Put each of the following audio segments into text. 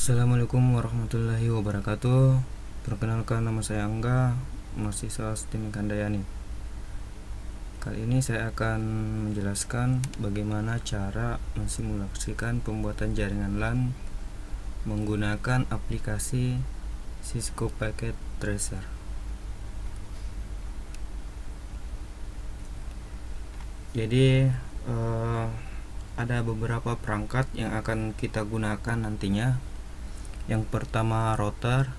Assalamualaikum warahmatullahi wabarakatuh. Perkenalkan, nama saya Angga, mahasiswa STIM Handayani. Kali ini saya akan menjelaskan bagaimana cara mensimulasikan pembuatan jaringan LAN menggunakan aplikasi Cisco Packet Tracer. Jadi ada beberapa perangkat yang akan kita gunakan nantinya. Yang pertama, router.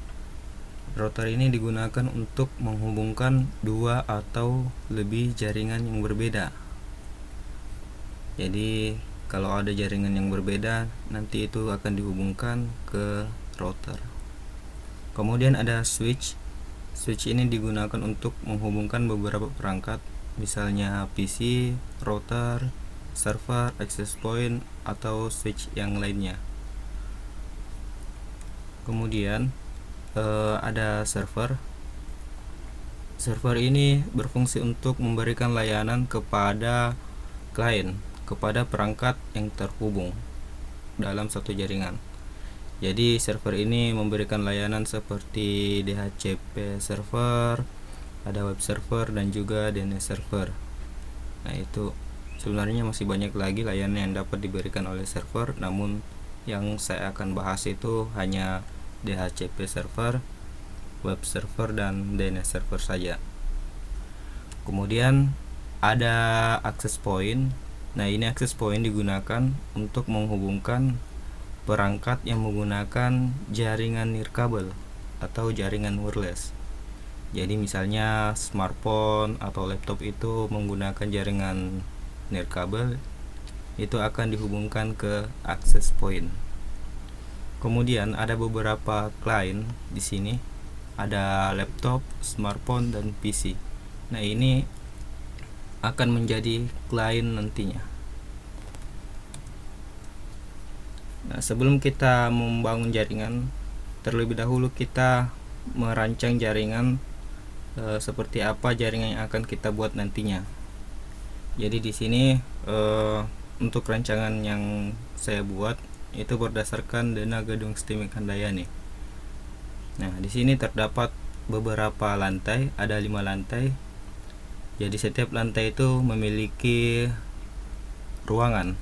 Router ini digunakan untuk menghubungkan dua atau lebih jaringan yang berbeda. Jadi kalau ada jaringan yang berbeda, nanti itu akan dihubungkan ke router. Kemudian ada switch. Switch ini digunakan untuk menghubungkan beberapa perangkat, misalnya PC, router, server, access point, atau switch yang lainnya. Kemudian ada server. Server ini berfungsi untuk memberikan layanan kepada klien, kepada perangkat yang terhubung dalam satu jaringan. Jadi server ini memberikan layanan seperti DHCP server, ada web server, dan juga DNS server. Nah, itu sebenarnya masih banyak lagi layanan yang dapat diberikan oleh server, namun yang saya akan bahas itu hanya DHCP server, web server, dan DNS server saja. Kemudian ada access point. Nah, ini access point digunakan untuk menghubungkan perangkat yang menggunakan jaringan nirkabel atau jaringan wireless. Jadi misalnya smartphone atau laptop itu menggunakan jaringan nirkabel, itu akan dihubungkan ke access point. Kemudian ada beberapa klien di sini, ada laptop, smartphone, dan PC. Nah, ini akan menjadi klien nantinya. Nah, sebelum kita membangun jaringan, terlebih dahulu kita merancang jaringan seperti apa jaringan yang akan kita buat nantinya. Jadi di sini untuk rancangan yang saya buat itu berdasarkan dana gedung STIM Handayani. Nah, di sini terdapat beberapa lantai, ada 5 lantai. Jadi setiap lantai itu memiliki ruangan.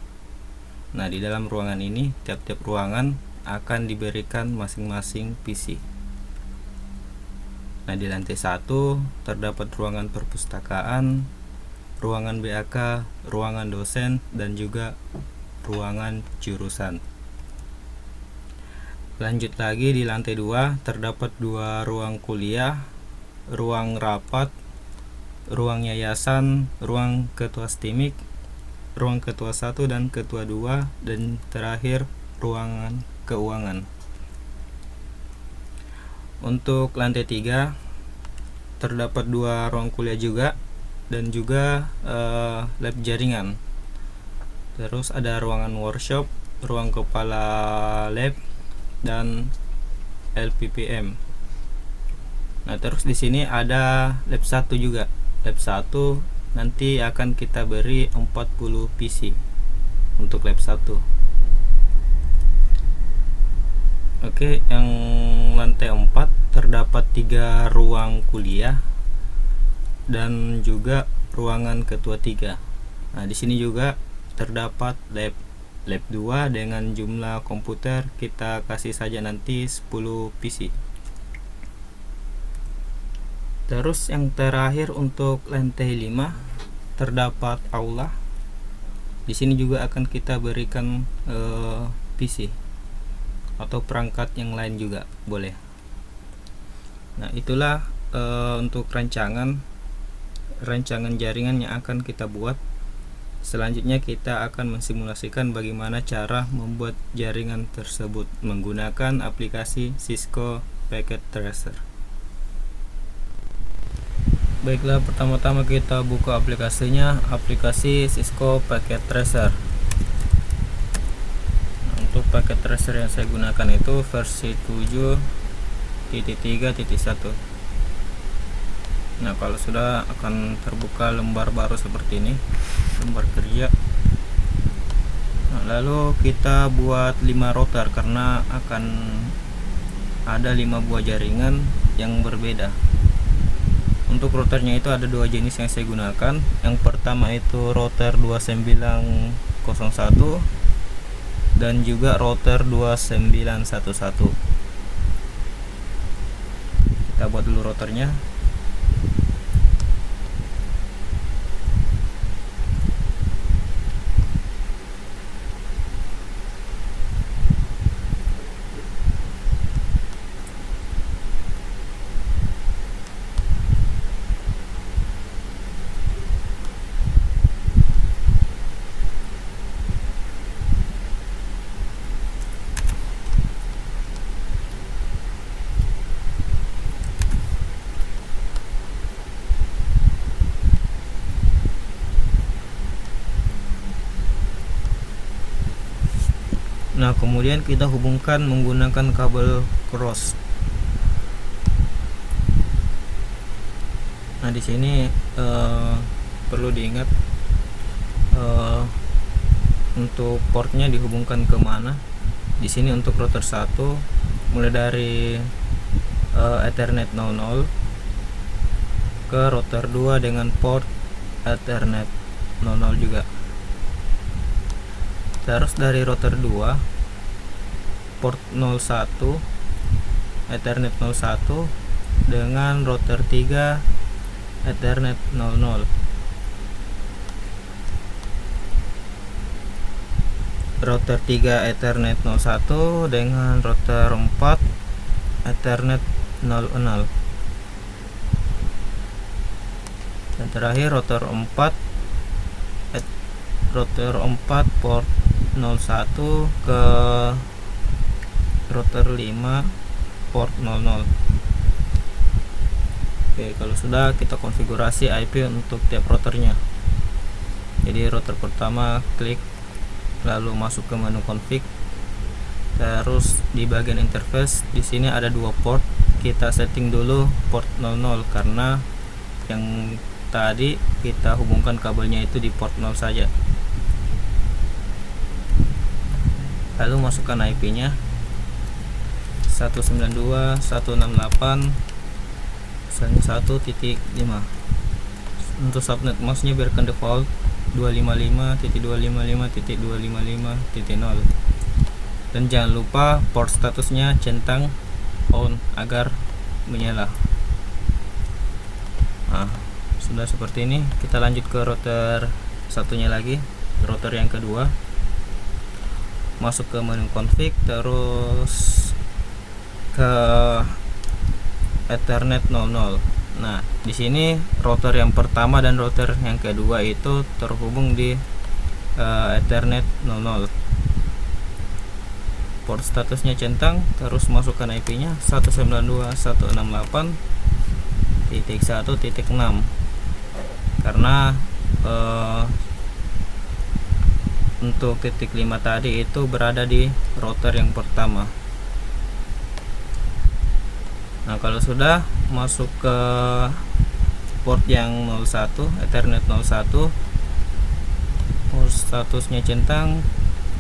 Nah, di dalam ruangan ini tiap-tiap ruangan akan diberikan masing-masing PC. Nah, di lantai 1 terdapat ruangan perpustakaan, ruangan BAK, ruangan dosen, dan juga ruangan jurusan. Lanjut lagi, di lantai 2 terdapat 2 ruang kuliah, ruang rapat, ruang yayasan, ruang ketua STIMIK, ruang ketua 1 dan ketua 2, dan terakhir ruangan keuangan. Untuk lantai 3 terdapat 2 ruang kuliah juga, dan juga lab jaringan. Terus ada ruangan workshop, ruang kepala lab, dan LPPM. Nah, terus di sini ada lab 1 juga. Lab 1 nanti akan kita beri 40 PC untuk lab 1. Oke, yang lantai 4 terdapat 3 ruang kuliah dan juga ruangan ketua 3. Nah, di sini juga terdapat lab 2 dengan jumlah komputer kita kasih saja nanti 10 PC. Terus yang terakhir untuk lantai 5 terdapat aula. Di sini juga akan kita berikan PC atau perangkat yang lain juga boleh. Nah, itulah untuk rancangan jaringan yang akan kita buat. Selanjutnya kita akan mensimulasikan bagaimana cara membuat jaringan tersebut menggunakan aplikasi Cisco Packet Tracer. Baiklah, pertama-tama kita buka aplikasinya, aplikasi Cisco Packet Tracer. Untuk packet tracer yang saya gunakan itu versi 7.3.1. Nah, kalau sudah akan terbuka lembar baru seperti ini, lembar kerja. Nah, lalu kita buat 5 rotor karena akan ada 5 buah jaringan yang berbeda. Untuk rotornya itu ada 2 jenis yang saya gunakan. Yang pertama itu rotor 2901 dan juga rotor 2911. Kita buat dulu rotornya. Nah, kemudian kita hubungkan menggunakan kabel cross. Nah, di sini perlu diingat untuk portnya dihubungkan ke mana. Di sini untuk router 1 mulai dari Ethernet 00 ke router 2 dengan port Ethernet 00 juga. Terus dari router 2 port 01 Ethernet 01 dengan router 3 Ethernet 00. Router 3 Ethernet 01 dengan router 4 Ethernet 00. Dan terakhir router 4 port 01 ke router 5 port 00. Oke, kalau sudah, kita konfigurasi IP untuk tiap routernya. Jadi router pertama klik, lalu masuk ke menu config, terus di bagian interface di sini ada 2 port. Kita setting dulu port 00 karena yang tadi kita hubungkan kabelnya itu di port 0 saja. Lalu masukkan IP-nya 192.168.1.5. Untuk subnet mask-nya biarkan default 255.255.255.0. dan jangan lupa port statusnya centang on agar menyala. Nah, sudah seperti ini. Kita lanjut ke router satunya lagi, router yang kedua. Masuk ke menu config, terus ke Ethernet 00. Nah, di sini router yang pertama dan router yang kedua itu terhubung di Ethernet 00. Port statusnya centang, terus masukkan IP-nya 192.168.1.6 karena untuk titik 5 tadi itu berada di router yang pertama. Nah, kalau sudah masuk ke port yang 01 Ethernet 01, port statusnya centang,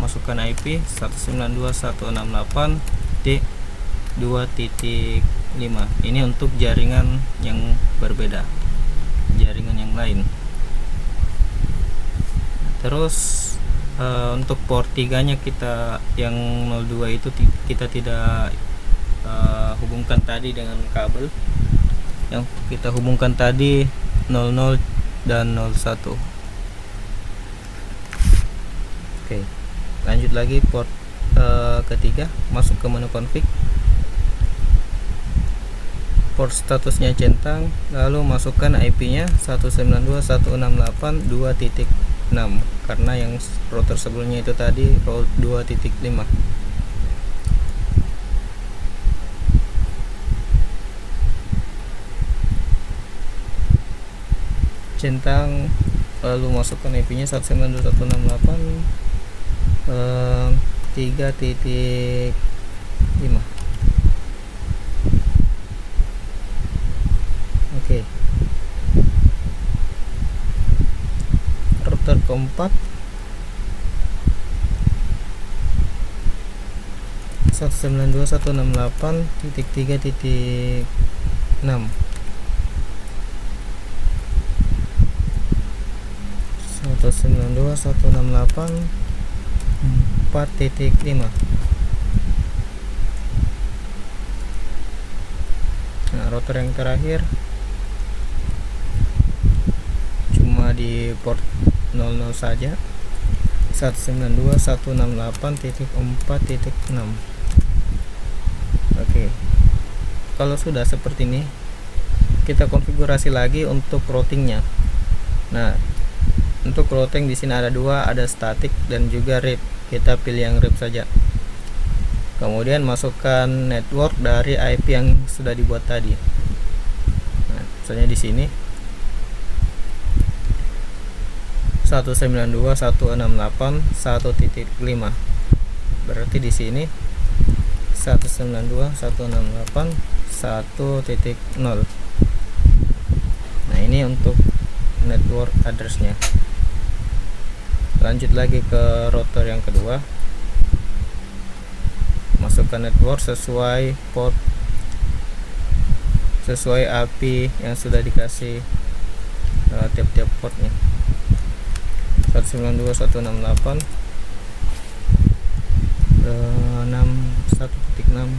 masukkan IP 192.168.2.5. ini untuk jaringan yang berbeda, jaringan yang lain. Terus untuk port 3 nya kita yang 02 itu kita tidak hubungkan tadi dengan kabel. Yang kita hubungkan tadi 00 dan 01. Oke, lanjut lagi port ketiga, masuk ke menu config, port statusnya centang, lalu masukkan IP-nya 192.168.2.6 karena yang router sebelumnya itu tadi route 2.5. centang, lalu masukkan IP-nya 192.168.3.5. Oke. Router keempat 192.168.3.6 192.168.4.5. Nah, router yang terakhir cuma di port 00 saja, 192.168.4.6. Oke, kalau sudah seperti ini, kita konfigurasi lagi untuk routingnya. Nah, untuk routing di sini ada dua, ada static dan juga RIP. Kita pilih yang RIP saja. Kemudian masukkan network dari IP yang sudah dibuat tadi. Nah, misalnya di sini 192.168.1.5. Berarti di sini 192.168.1.0. Nah, ini untuk network addressnya. Lanjut lagi ke router yang kedua, masukkan network sesuai port, sesuai IP yang sudah dikasih tiap-tiap portnya. 192.168 1.6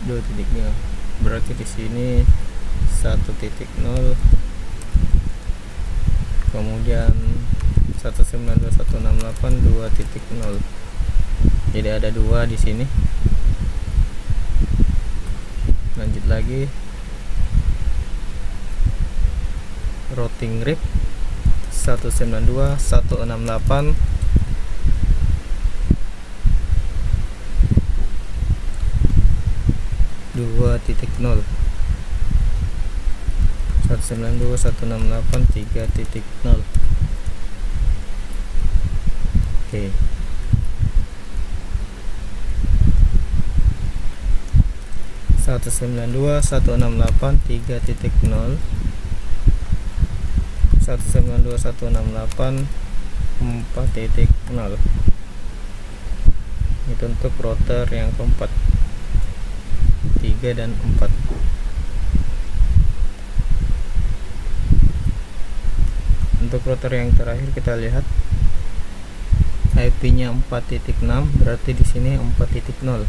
2.5. Berarti di sini 1.0, kemudian 192.168 2.0. Jadi ada dua di sini. Lanjut lagi, routing RIP 192.168 2.0, 192.168 3.0. Oke. Satu 192.168 4.0. Itu untuk router yang keempat, 3 dan 4. Untuk router yang terakhir kita lihat IP-nya 4.6, berarti di sini 4.0,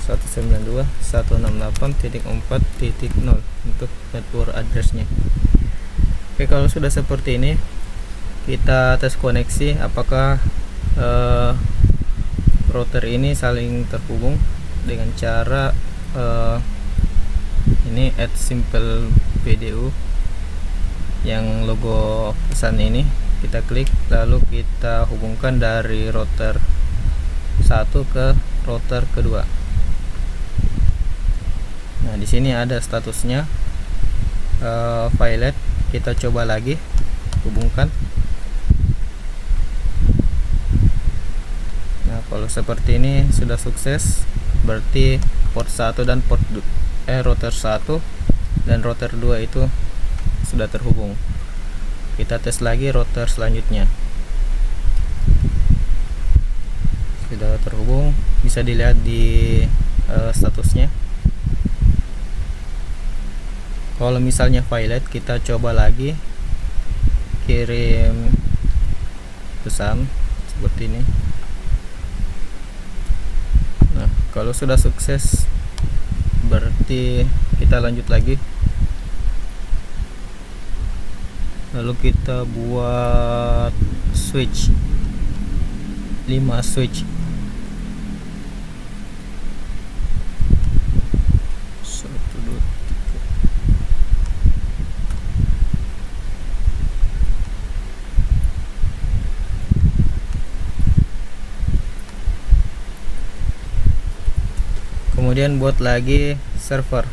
192.168.4.0 untuk network addressnya. Oke, kalau sudah seperti ini, kita tes koneksi apakah router ini saling terhubung dengan cara ini add simple PDU yang logo pesan ini. Kita klik, lalu kita hubungkan dari router 1 ke router kedua. Nah, di sini ada statusnya violet. Kita coba lagi hubungkan. Nah, kalau seperti ini sudah sukses, berarti port 1 dan router 1 dan router 2 itu sudah terhubung. Kita tes lagi router selanjutnya. Sudah terhubung, bisa dilihat di statusnya. Kalau misalnya violet, kita coba lagi kirim pesan seperti ini. Nah, kalau sudah sukses, berarti kita lanjut lagi. Lalu kita buat switch 5 switch. Kemudian buat lagi server.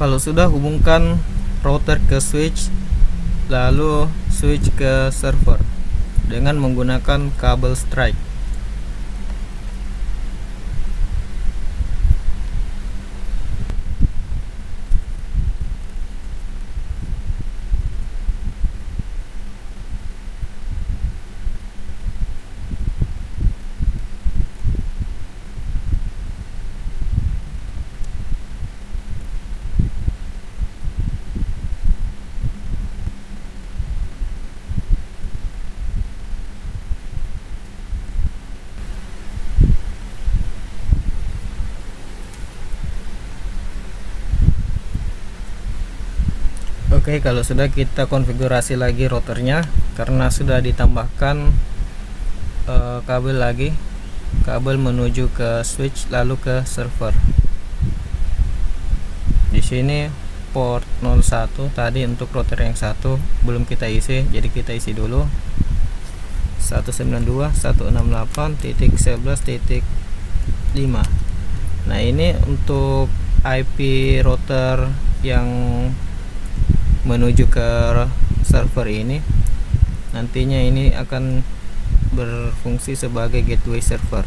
Kalau sudah, hubungkan router ke switch, lalu switch ke server dengan menggunakan kabel strike. Oke, kalau sudah, kita konfigurasi lagi routernya karena sudah ditambahkan kabel lagi, kabel menuju ke switch lalu ke server. Di sini port 01 tadi untuk router yang satu belum kita isi, jadi kita isi dulu 192.168.11.5. Nah, ini untuk IP router yang menuju ke server ini. Nantinya ini akan berfungsi sebagai gateway server.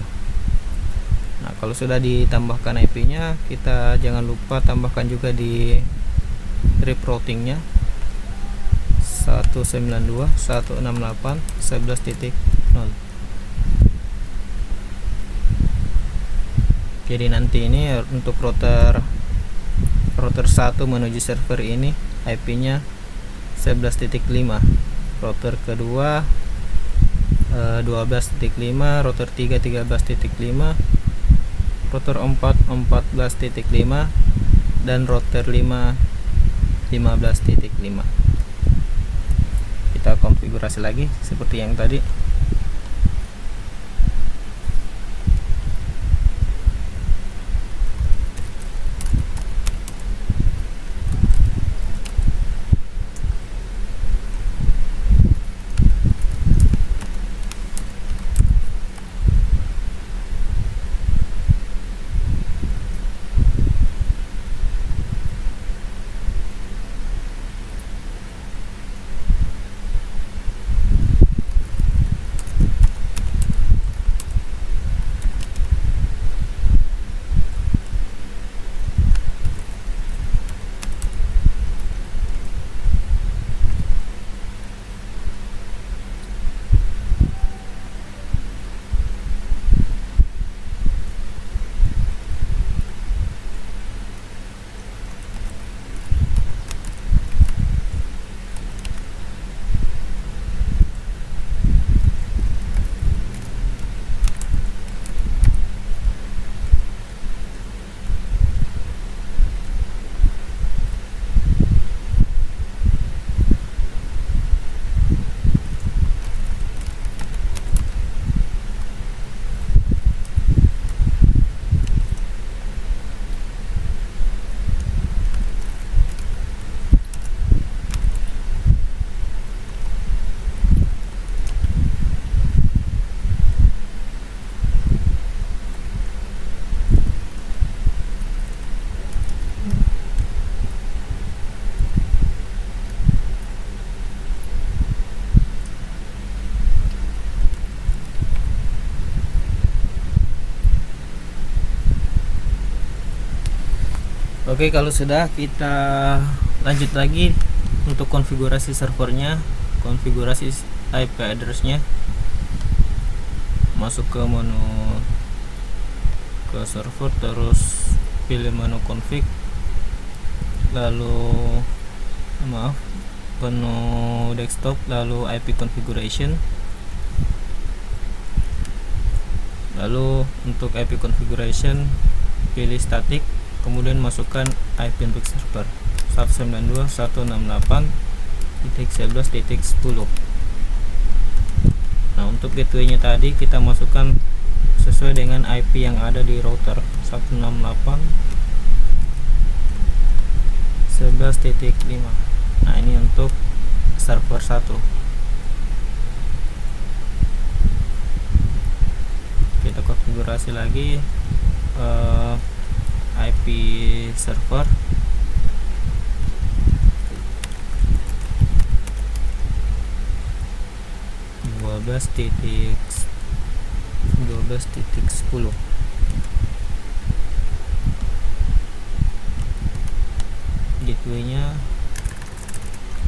Nah, kalau sudah ditambahkan IP-nya, kita jangan lupa tambahkan juga di trip routingnya 192.168.11.0. Jadi nanti ini untuk router 1 menuju server ini IP-nya 11.5, router kedua 12.5, router 3 13.5, router 4 14.5, dan router 5 15.5. Kita konfigurasi lagi seperti yang tadi. Oke, kalau sudah, kita lanjut lagi untuk konfigurasi servernya, konfigurasi IP addressnya. Masuk ke menu ke server, terus pilih menu config, lalu menu desktop, lalu IP configuration. Lalu untuk IP configuration pilih static, kemudian masukkan IP untuk server 192.168.11.10. Nah, untuk gateway-nya tadi kita masukkan sesuai dengan IP yang ada di router 168.11.5. Nah, ini untuk server 1. Kita konfigurasi lagi IP server 12.10. Gateway-nya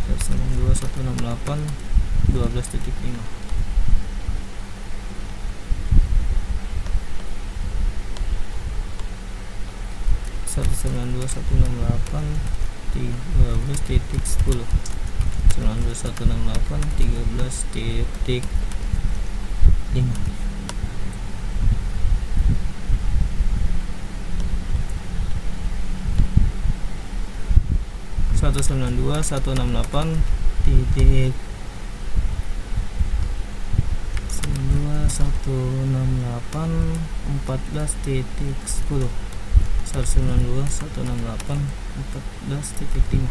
192.168.12.5. Satu 13.11.13.10. 13.11.13.5. 192.168.14.10. 192.168.14.5.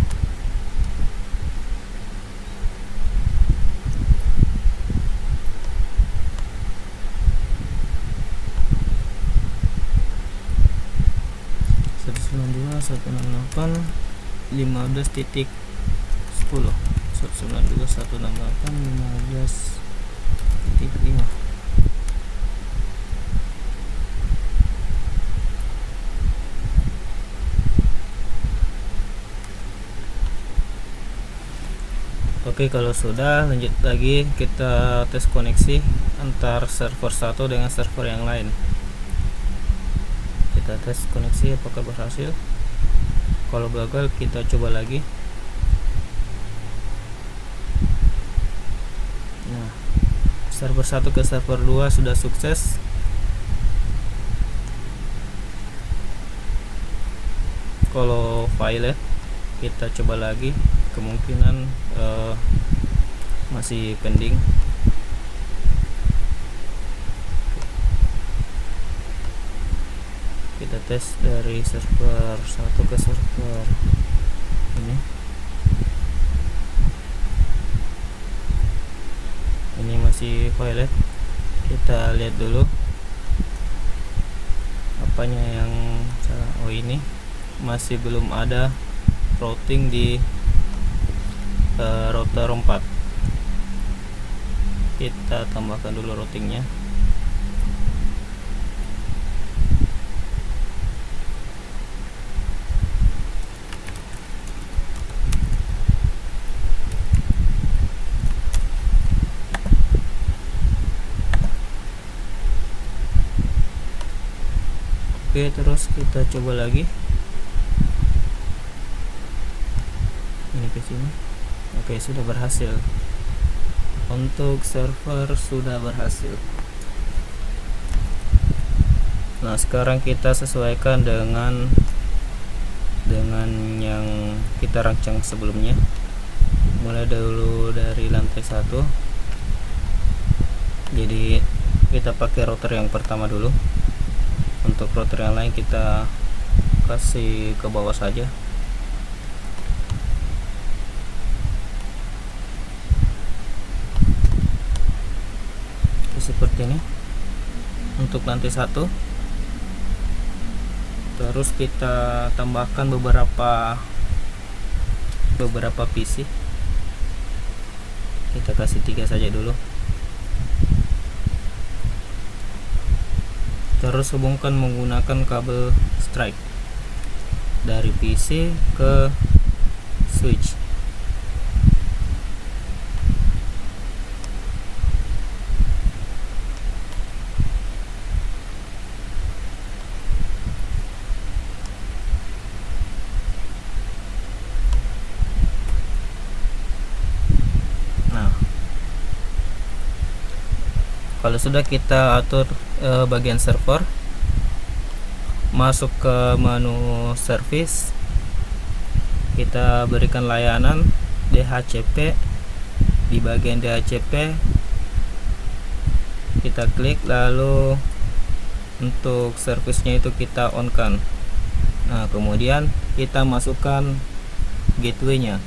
Satu 15.10. 192.168.15.5. Oke, kalau sudah, lanjut lagi kita tes koneksi antar server satu dengan server yang lain. Kita tes koneksi apakah berhasil. Kalau gagal, kita coba lagi. Nah, server 1 ke server 2 sudah sukses. Kalau file kita coba lagi, kemungkinan masih pending. Kita tes dari server 1 ke server ini. Ini masih file. Kita lihat dulu apanya yang salah. Oh, ini masih belum ada routing di router 4. Kita tambahkan dulu routingnya. Oke, terus kita coba lagi. Ini ke sini. Oke, sudah berhasil. Untuk server sudah berhasil. Nah, sekarang kita sesuaikan dengan yang kita rancang sebelumnya. Mulai dulu dari lantai 1. Jadi kita pakai router yang pertama dulu. Untuk router yang lain kita kasih ke bawah saja. Seperti ini untuk lantai 1. Terus kita tambahkan beberapa PC. Kita kasih 3 saja dulu. Terus hubungkan menggunakan kabel strike dari PC ke switch. Nah, kalau sudah kita atur bagian server, masuk ke menu service, kita berikan layanan DHCP. Di bagian DHCP kita klik, lalu untuk servisnya itu kita on kan. Nah, kemudian kita masukkan gateway-nya.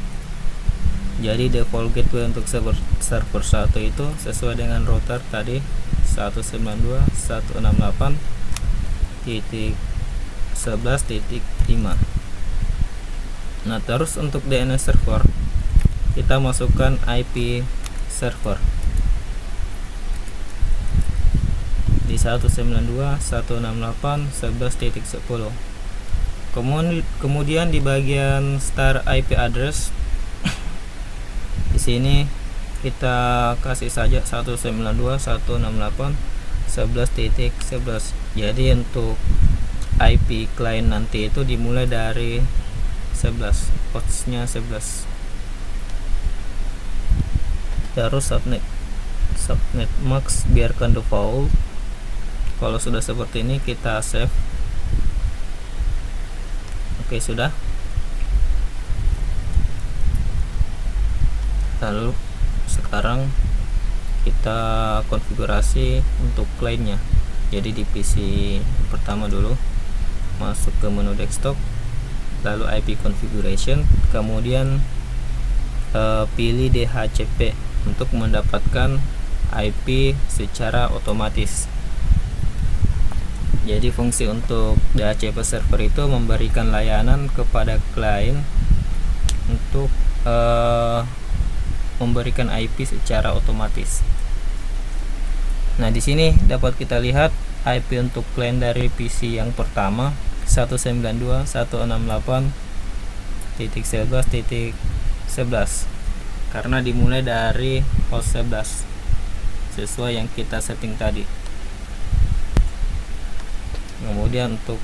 Jadi default gateway untuk server 1 itu sesuai dengan router tadi 192.168.11.5. Nah, terus untuk DNS server kita masukkan IP server. 192.168.11.10. Kemudian di bagian start IP address di sini kita kasih saja 192.168.11.11. Jadi untuk IP client nanti itu dimulai dari 11, hostnya 11. Terus subnet max biarkan default. Kalau sudah seperti ini kita save. Oke, sudah. Lalu sekarang kita konfigurasi untuk clientnya. Jadi di PC pertama dulu masuk ke menu desktop, lalu IP configuration, kemudian pilih DHCP untuk mendapatkan IP secara otomatis. Jadi fungsi untuk DHCP server itu memberikan layanan kepada klien untuk memberikan IP secara otomatis. Nah, di sini dapat kita lihat IP untuk klien dari PC yang pertama 192.168.11.11 karena dimulai dari host 11 sesuai yang kita setting tadi. Kemudian untuk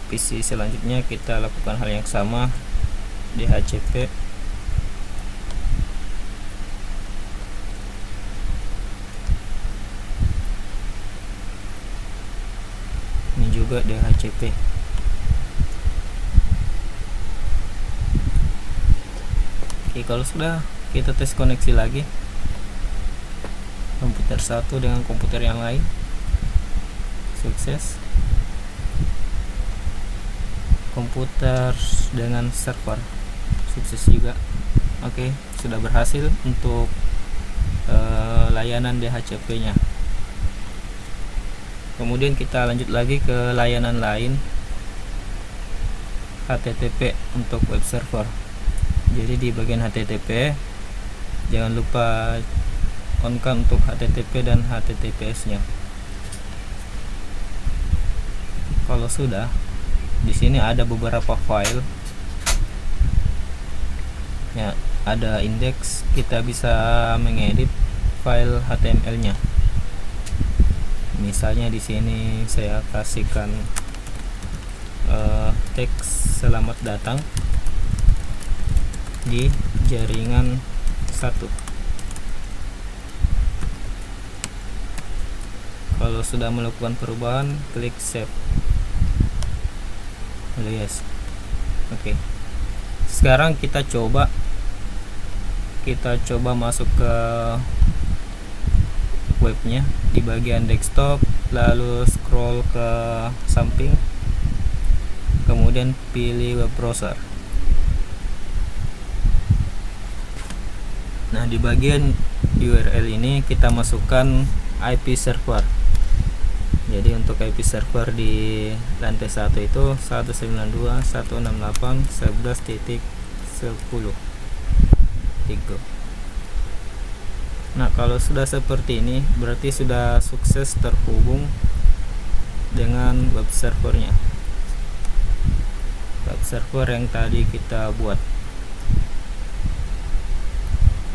PC selanjutnya kita lakukan hal yang sama, DHCP. Ini juga DHCP. Oke, kalau sudah kita tes koneksi lagi komputer satu dengan komputer yang lain. Sukses. Komputer dengan server sukses juga. Oke, sudah berhasil untuk layanan DHCP nya. Kemudian kita lanjut lagi ke layanan lain, HTTP untuk web server. Jadi di bagian HTTP jangan lupa on kan untuk HTTP dan HTTPS nya. Kalau sudah, di sini ada beberapa file ya, ada indeks, kita bisa mengedit file HTML nya. Misalnya di sini saya kasihkan teks selamat datang di jaringan 1. Kalau sudah melakukan perubahan, klik save. Yes. Oke. Sekarang kita coba masuk ke webnya di bagian desktop, lalu scroll ke samping, kemudian pilih web browser. Nah, di bagian URL ini kita masukkan IP server. Jadi untuk IP server di lantai 1 itu 192.168.11.10. Nah, kalau sudah seperti ini berarti sudah sukses terhubung dengan web servernya, web server yang tadi kita buat.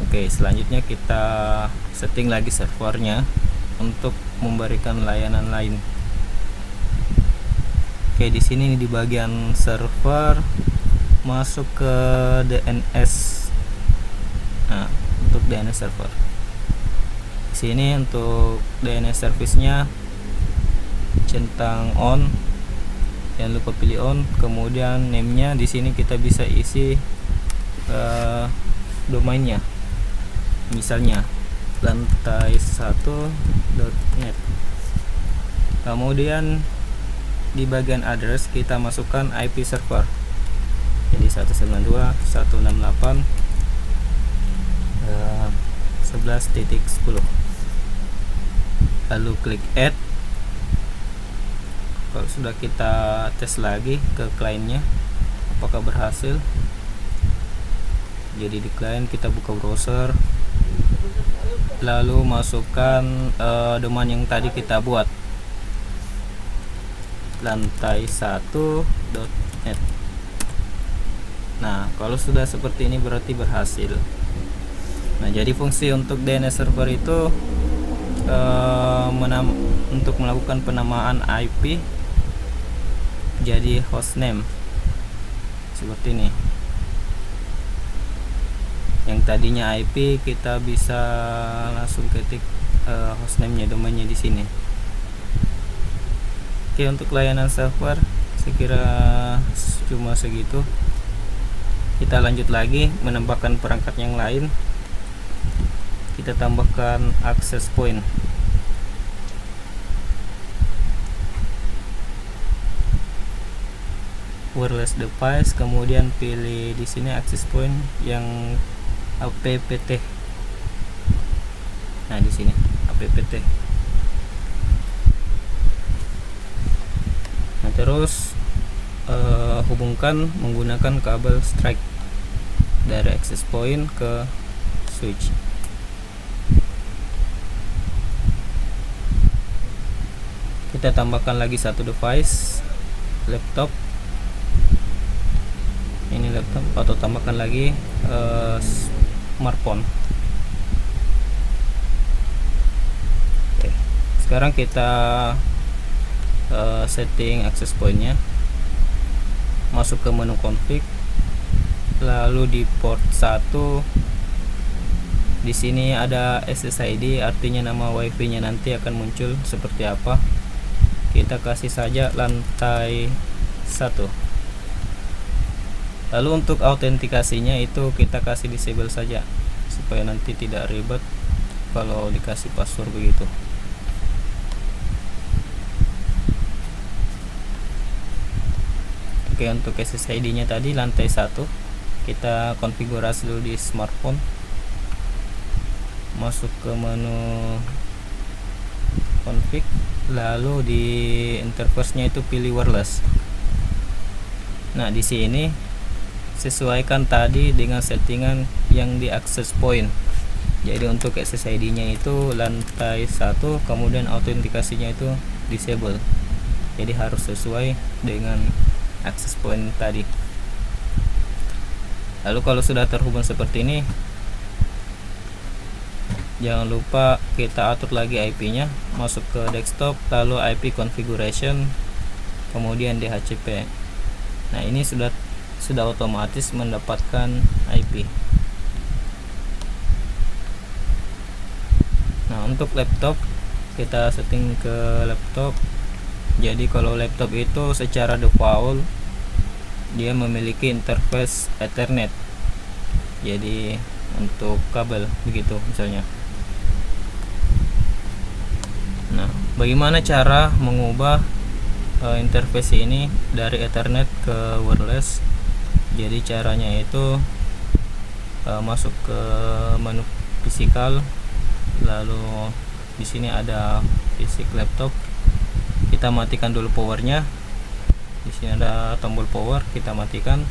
Oke, selanjutnya kita setting lagi servernya untuk memberikan layanan lain. Oke, di sini di bagian server masuk ke DNS. Nah, untuk DNS server. Di sini untuk DNS service-nya centang on. Jangan lupa pilih on. Kemudian name-nya di sini kita bisa isi domainnya. Misalnya lantai1.net. Kemudian di bagian address kita masukkan IP server. Jadi 192.168.11.10. Lalu klik add. Kalau sudah kita tes lagi ke kliennya apakah berhasil. Jadi di klien kita buka browser, lalu masukkan domain yang tadi kita buat. lantai 1.net. Nah, kalau sudah seperti ini berarti berhasil. Nah, jadi fungsi untuk DNS server itu untuk melakukan penamaan IP jadi hostname seperti ini. Yang tadinya IP kita bisa langsung ketik hostname-nya, domainnya di sini. Oke, untuk layanan server saya kira cuma segitu. Kita lanjut lagi menambahkan perangkat yang lain. Kita tambahkan access point. Wireless device, kemudian pilih di sini access point yang APPT. Nah, di sini APPT. Nah, terus hubungkan menggunakan kabel strike dari access point ke switch. Kita tambahkan lagi satu device, laptop. Ini laptop, atau tambahkan lagi smartphone. Oke. Sekarang kita setting access point-nya. Masuk ke menu config, lalu di port 1 di sini ada SSID, artinya nama WiFi-nya nanti akan muncul seperti apa. Kita kasih saja lantai 1. Lalu untuk autentikasinya itu kita kasih disable saja supaya nanti tidak ribet kalau dikasih password begitu. Oke, untuk SSID nya tadi lantai 1, kita konfigurasi dulu di smartphone. Masuk ke menu config, lalu di interface nya itu pilih wireless. Nah, di sini sesuaikan tadi dengan settingan yang di access point. Jadi untuk SSID nya itu lantai 1, kemudian autentikasinya itu disable. Jadi harus sesuai dengan access point tadi. Lalu kalau sudah terhubung seperti ini, jangan lupa kita atur lagi IP-nya. Masuk ke desktop, lalu IP configuration, kemudian DHCP. Nah, ini sudah otomatis mendapatkan IP. Nah, untuk laptop kita setting ke laptop. Jadi kalau laptop itu secara default dia memiliki interface Ethernet. Jadi untuk kabel begitu misalnya. Nah, bagaimana cara mengubah interface ini dari Ethernet ke wireless? Jadi caranya itu masuk ke menu physical, lalu di sini ada fisik laptop. Kita matikan dulu powernya. Di sini ada tombol power, kita matikan.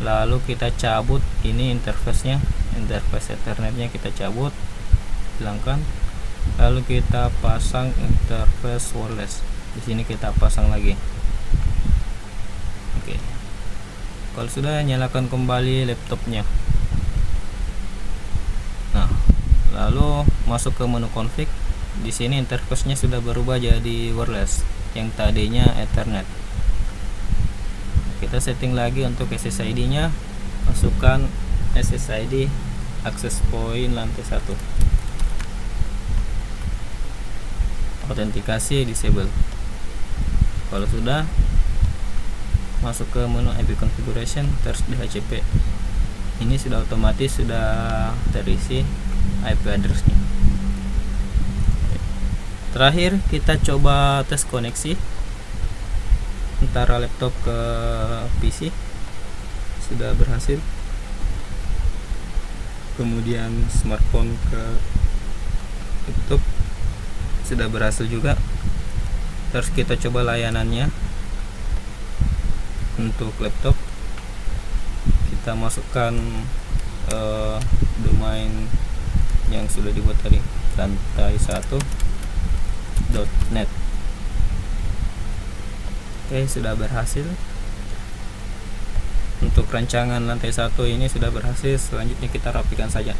Lalu kita cabut ini interface-nya, interface Ethernet-nya kita cabut, hilangkan. Lalu kita pasang interface wireless. Di sini kita pasang lagi. Oke. Kalau sudah, nyalakan kembali laptopnya. Nah, lalu masuk ke menu config. Di sini interface-nya sudah berubah jadi wireless, yang tadinya Ethernet. Kita setting lagi untuk SSID-nya. Masukkan SSID access point lantai 1. Autentikasi disable. Kalau sudah, masuk ke menu IP configuration, terus DHCP. Ini sudah otomatis sudah terisi IP address-nya. Terakhir kita coba tes koneksi antara laptop ke PC. Sudah berhasil. Kemudian smartphone ke laptop sudah berhasil juga. Terus kita coba layanannya. Untuk laptop kita masukkan domain yang sudah dibuat tadi, lantai 1.net. Oke, sudah berhasil. Untuk rancangan lantai 1 ini sudah berhasil. Selanjutnya kita rapikan saja.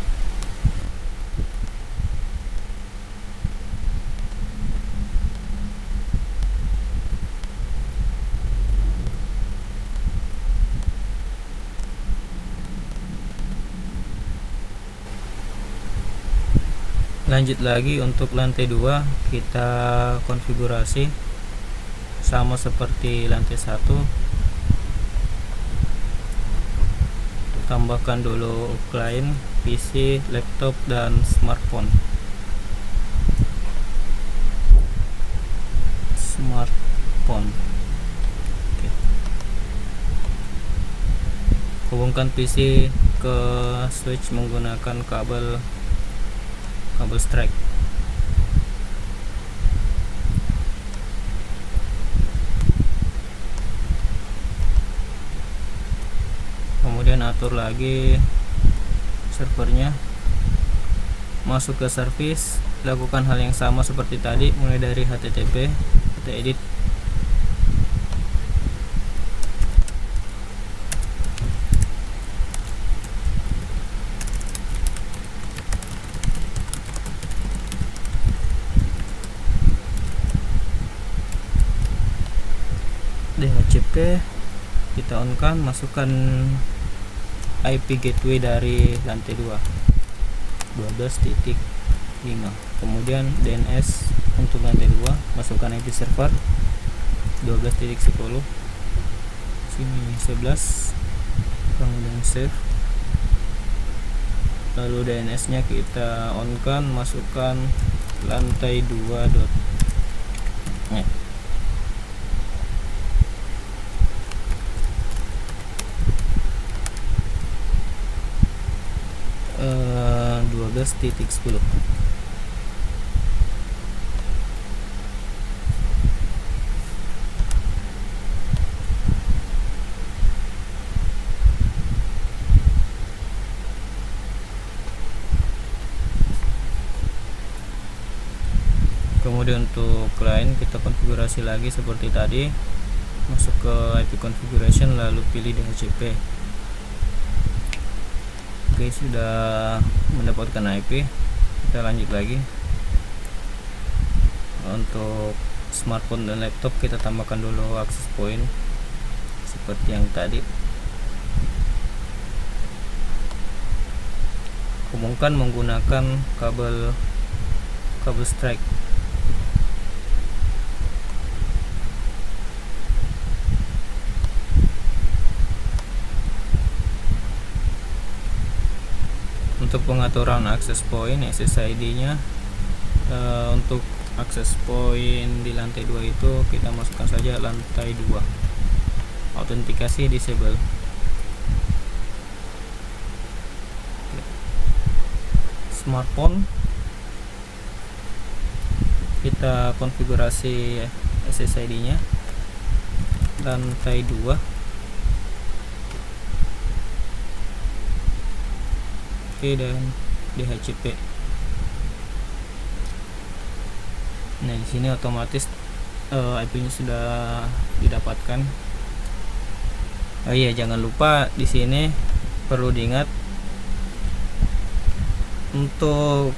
Lanjut lagi untuk lantai 2, kita konfigurasi sama seperti lantai 1. Tambahkan dulu klien, PC, laptop, dan smartphone. Oke. Hubungkan PC ke switch menggunakan kabel strike. Kemudian atur lagi servernya, masuk ke service, lakukan hal yang sama seperti tadi, mulai dari HTTP, kita edit. DHCP kita on kan, masukkan IP gateway dari lantai 2 12.5. Kemudian DNS untuk lantai 2, masukkan IP server 12.10, sini 11, kemudian save. Lalu DNS nya kita on kan, masukkan lantai 2.net. 12.10. Kemudian untuk client kita konfigurasi lagi seperti tadi, masuk ke IP configuration lalu pilih DHCP. Oke, sudah mendapatkan IP. Kita lanjut lagi. Untuk smartphone dan laptop kita tambahkan dulu access point seperti yang tadi. Hubungkan menggunakan kabel strike. Untuk pengaturan access point, SSID nya untuk access point di lantai 2 itu kita masukkan saja lantai 2. Autentikasi disable. Smartphone kita konfigurasi SSID nya lantai 2. Dan DHCP. Nah, di sini otomatis IP-nya sudah didapatkan. Oh iya, jangan lupa di sini perlu diingat untuk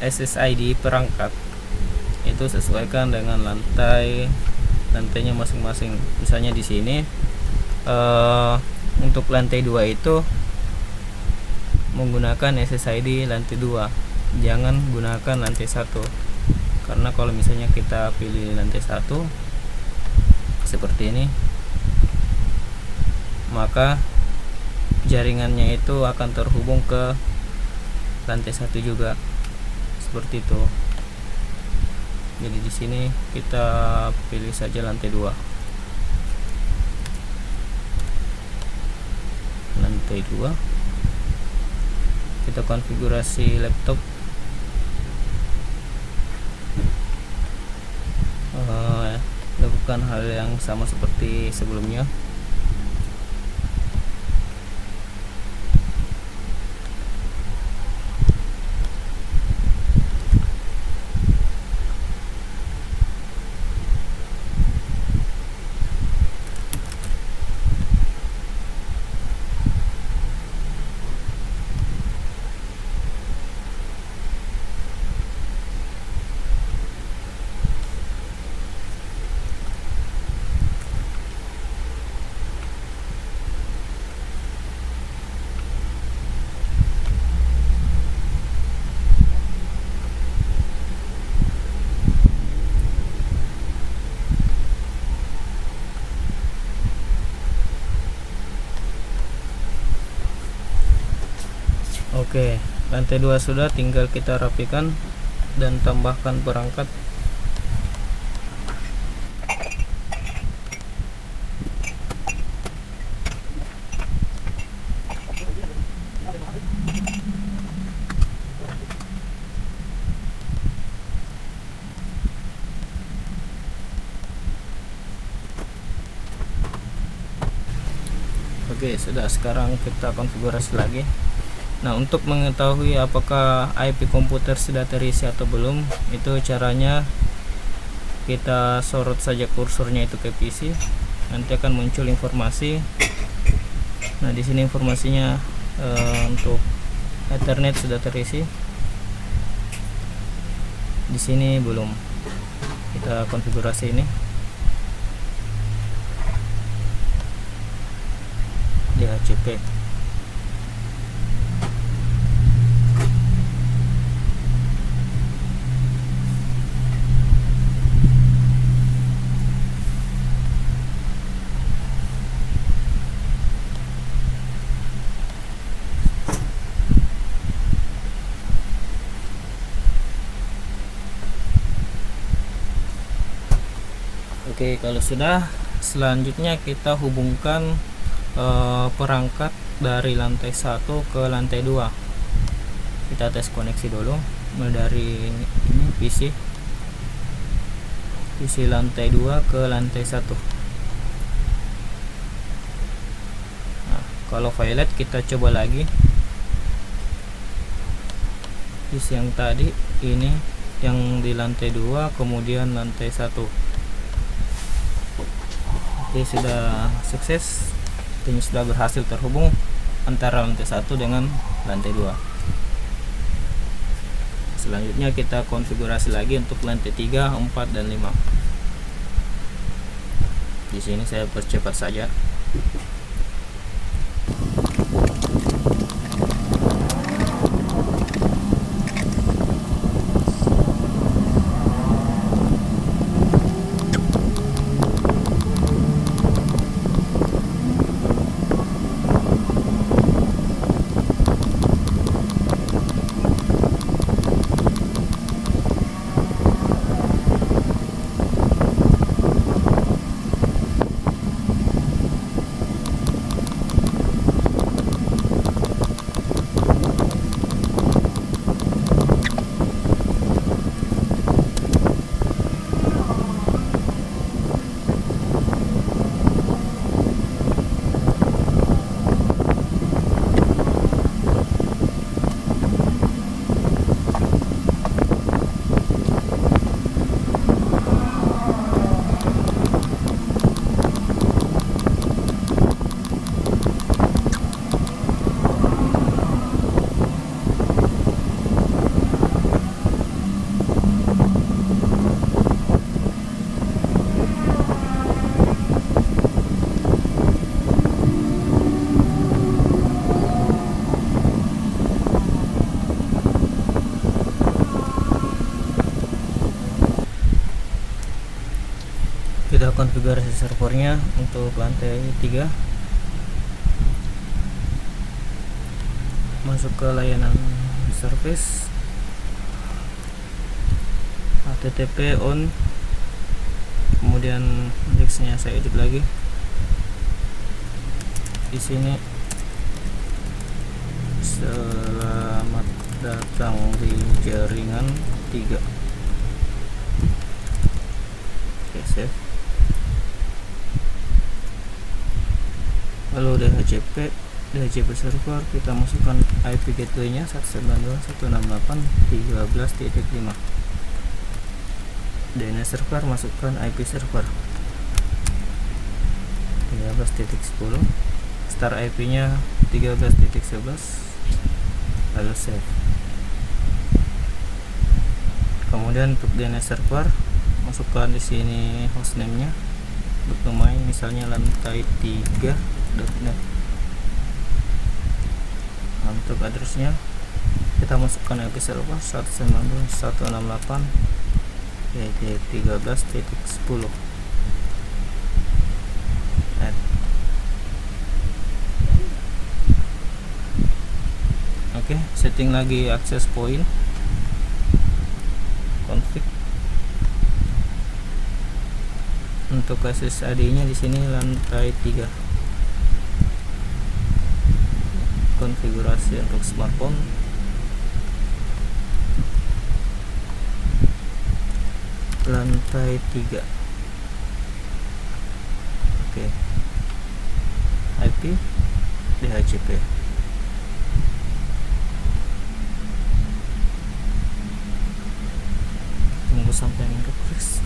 SSID perangkat itu sesuaikan dengan lantainya masing-masing. Misalnya di sini untuk lantai 2 itu menggunakan SSID lantai 2, jangan gunakan lantai 1, karena kalau misalnya kita pilih lantai 1 seperti ini, maka jaringannya itu akan terhubung ke lantai 1 juga, seperti itu. Jadi di sini kita pilih saja lantai 2. Lantai 2 kita konfigurasi laptop, lakukan hal yang sama seperti sebelumnya. Oke, lantai 2 sudah, tinggal kita rapikan dan tambahkan perangkat. Oke, sudah. Sekarang kita konfigurasi lagi. Nah, untuk mengetahui apakah IP komputer sudah terisi atau belum, itu caranya kita sorot saja kursornya itu ke PC, nanti akan muncul informasi. Nah, di sini informasinya untuk Ethernet sudah terisi, di sini belum. Kita konfigurasi ini DHCP. Oke, kalau sudah, selanjutnya kita hubungkan perangkat dari lantai 1 ke lantai 2. Kita tes koneksi dulu. Dari ini PC lantai 2 ke lantai 1. Nah, kalau violet kita coba lagi. PC yang tadi, ini yang di lantai 2, kemudian lantai 1. Oke, sudah sukses. Ini sudah berhasil terhubung antara lantai 1 dengan lantai 2. Selanjutnya kita konfigurasi lagi untuk lantai 3, 4, dan 5. Di sini saya percepat saja. Kita konfigurasi servernya untuk lantai 3. Masuk ke layanan service, HTTP on, kemudian indexnya saya edit lagi. Di sini selamat datang di jaringan 3. Oke, save. Lalu DHCP server, kita masukkan IP gateway nya 192.168.13.5. DNS server, masukkan IP server 13.10, start IP nya 13.11, lalu save. Kemudian untuk DNS server, masukkan di sini hostname nya, untuk domain misalnya lantai 3.net. Untuk addressnya kita masukkan IP server 192.168.13.10. Oke, setting lagi access point, config. Untuk SSID nya di sini lantai 3. Konfigurasi untuk smartphone, lantai 3. Oke, IP DHCP. Tunggu sampai refresh.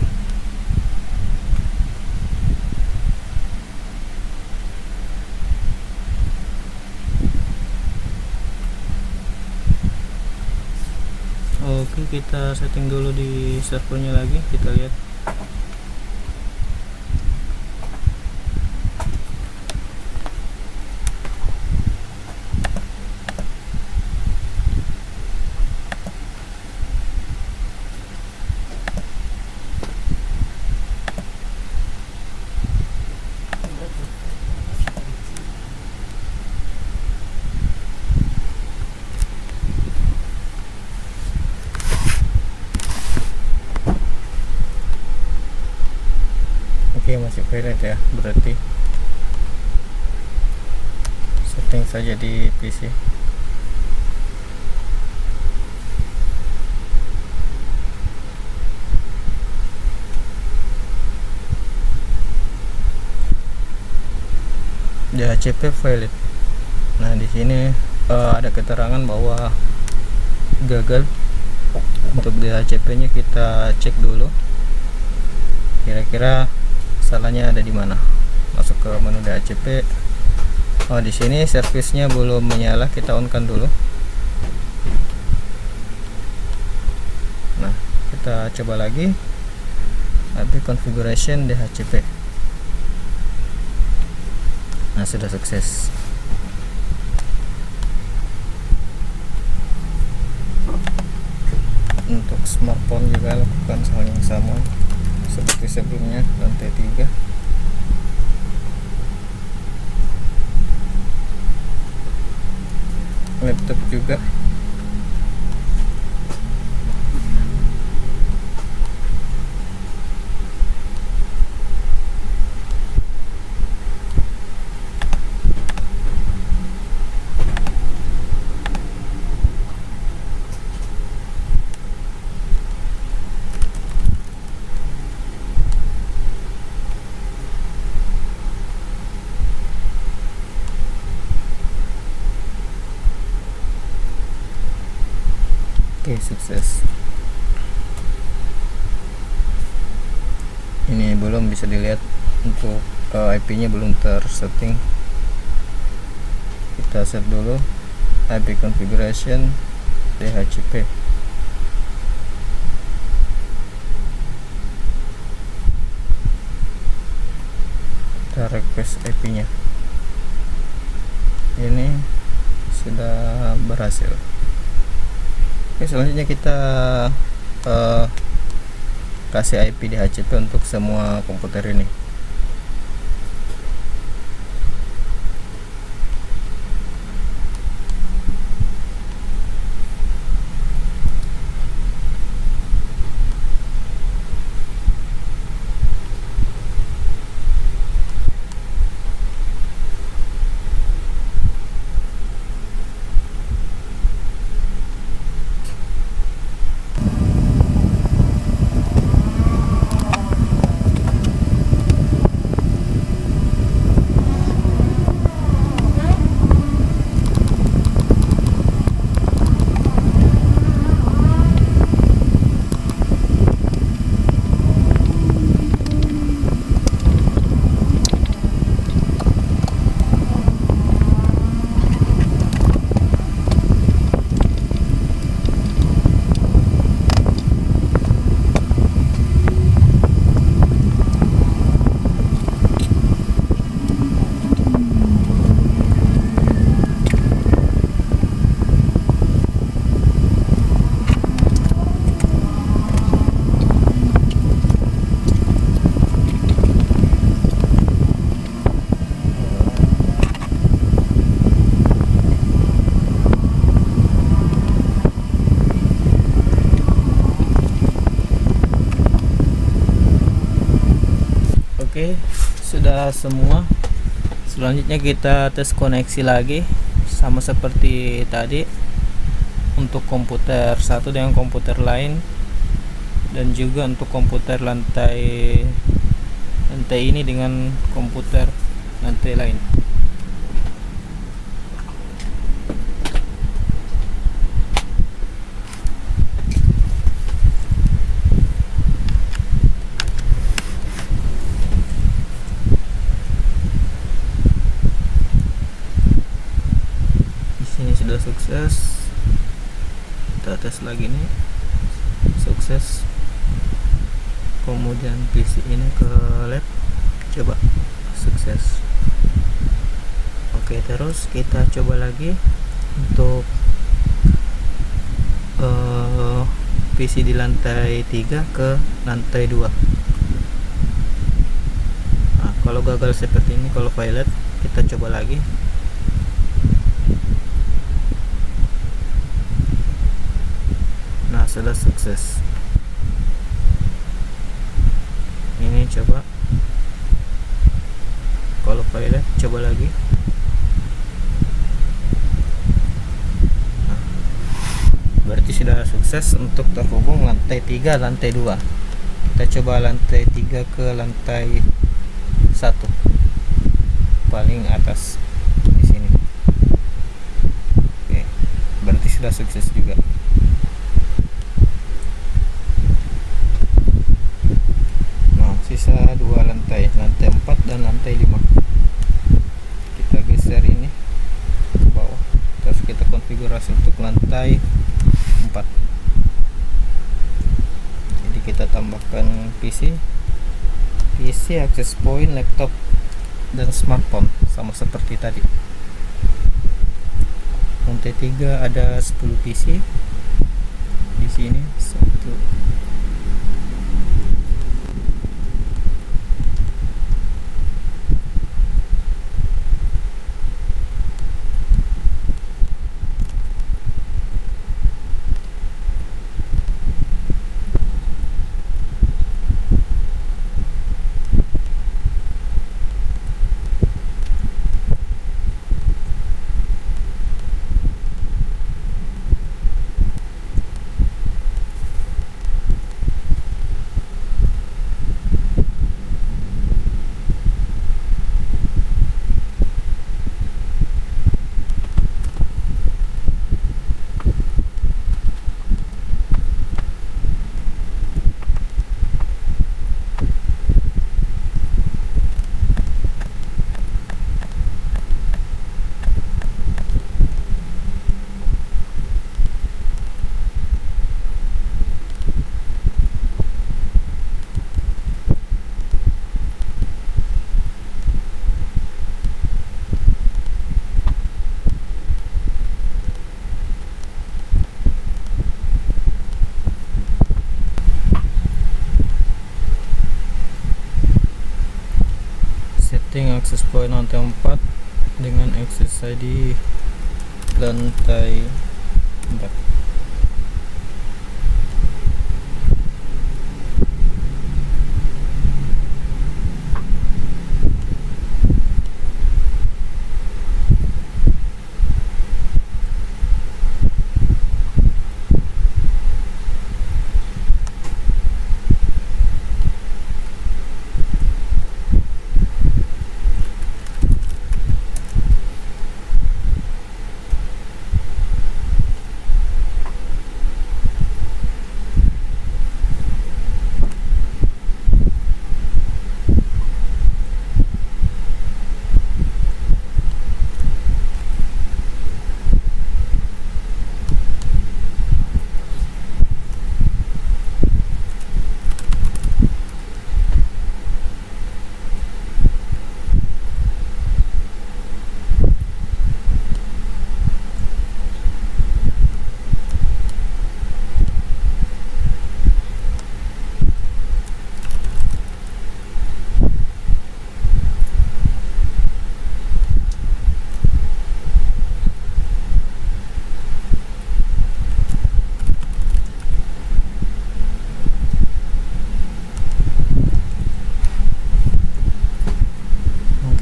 Oke, kita setting dulu di servernya lagi, kita lihat. Oke, masih valid ya, berarti setting saja di PC. DHCP valid. Nah, di sini ada keterangan bahwa gagal. Untuk DHCP nya kita cek dulu, kira-kira salahnya ada di mana. Masuk ke menu DHCP. Oh, di sini servisnya belum menyala, kita on kan dulu. Nah, kita coba lagi. IP configuration DHCP. Nah, sudah sukses. Untuk smartphone juga lakukan hal yang sama seperti sebelumnya, lantai 3. Laptop juga. Oke, sukses. Ini belum bisa dilihat untuk IP nya belum tersetting. Kita set dulu IP configuration DHCP. Kita request IP nya. Ini sudah berhasil. Oke, selanjutnya kita kasih IP DHCP untuk semua komputer ini. Oke, sudah semua. Selanjutnya kita tes koneksi lagi, sama seperti tadi, untuk komputer satu dengan komputer lain, dan juga untuk komputer lantai ini dengan komputer lantai lain. Ini sudah sukses. Kita tes lagi nih, sukses. Kemudian PC ini ke lab, coba sukses. Oke, terus kita coba lagi untuk PC di lantai 3 ke lantai 2. Nah, kalau gagal seperti ini, kalau violet, kita coba lagi. Nah, sudah sukses. Ini coba, kalau violet, coba lagi. Nah, berarti sudah sukses untuk terhubung lantai 3 lantai 2. Kita coba lantai 3 ke lantai 1, paling atas di sini. Oke, berarti sudah sukses juga. Sisa 2 lantai 4 dan lantai 5. Kita geser ini ke bawah, terus kita konfigurasi untuk lantai 4. Jadi kita tambahkan PC, access point, laptop, dan smartphone sama seperti tadi. Lantai 3 ada 10 PC. Di sini 1, setting access point lantai 4 dengan access ID lantai 4.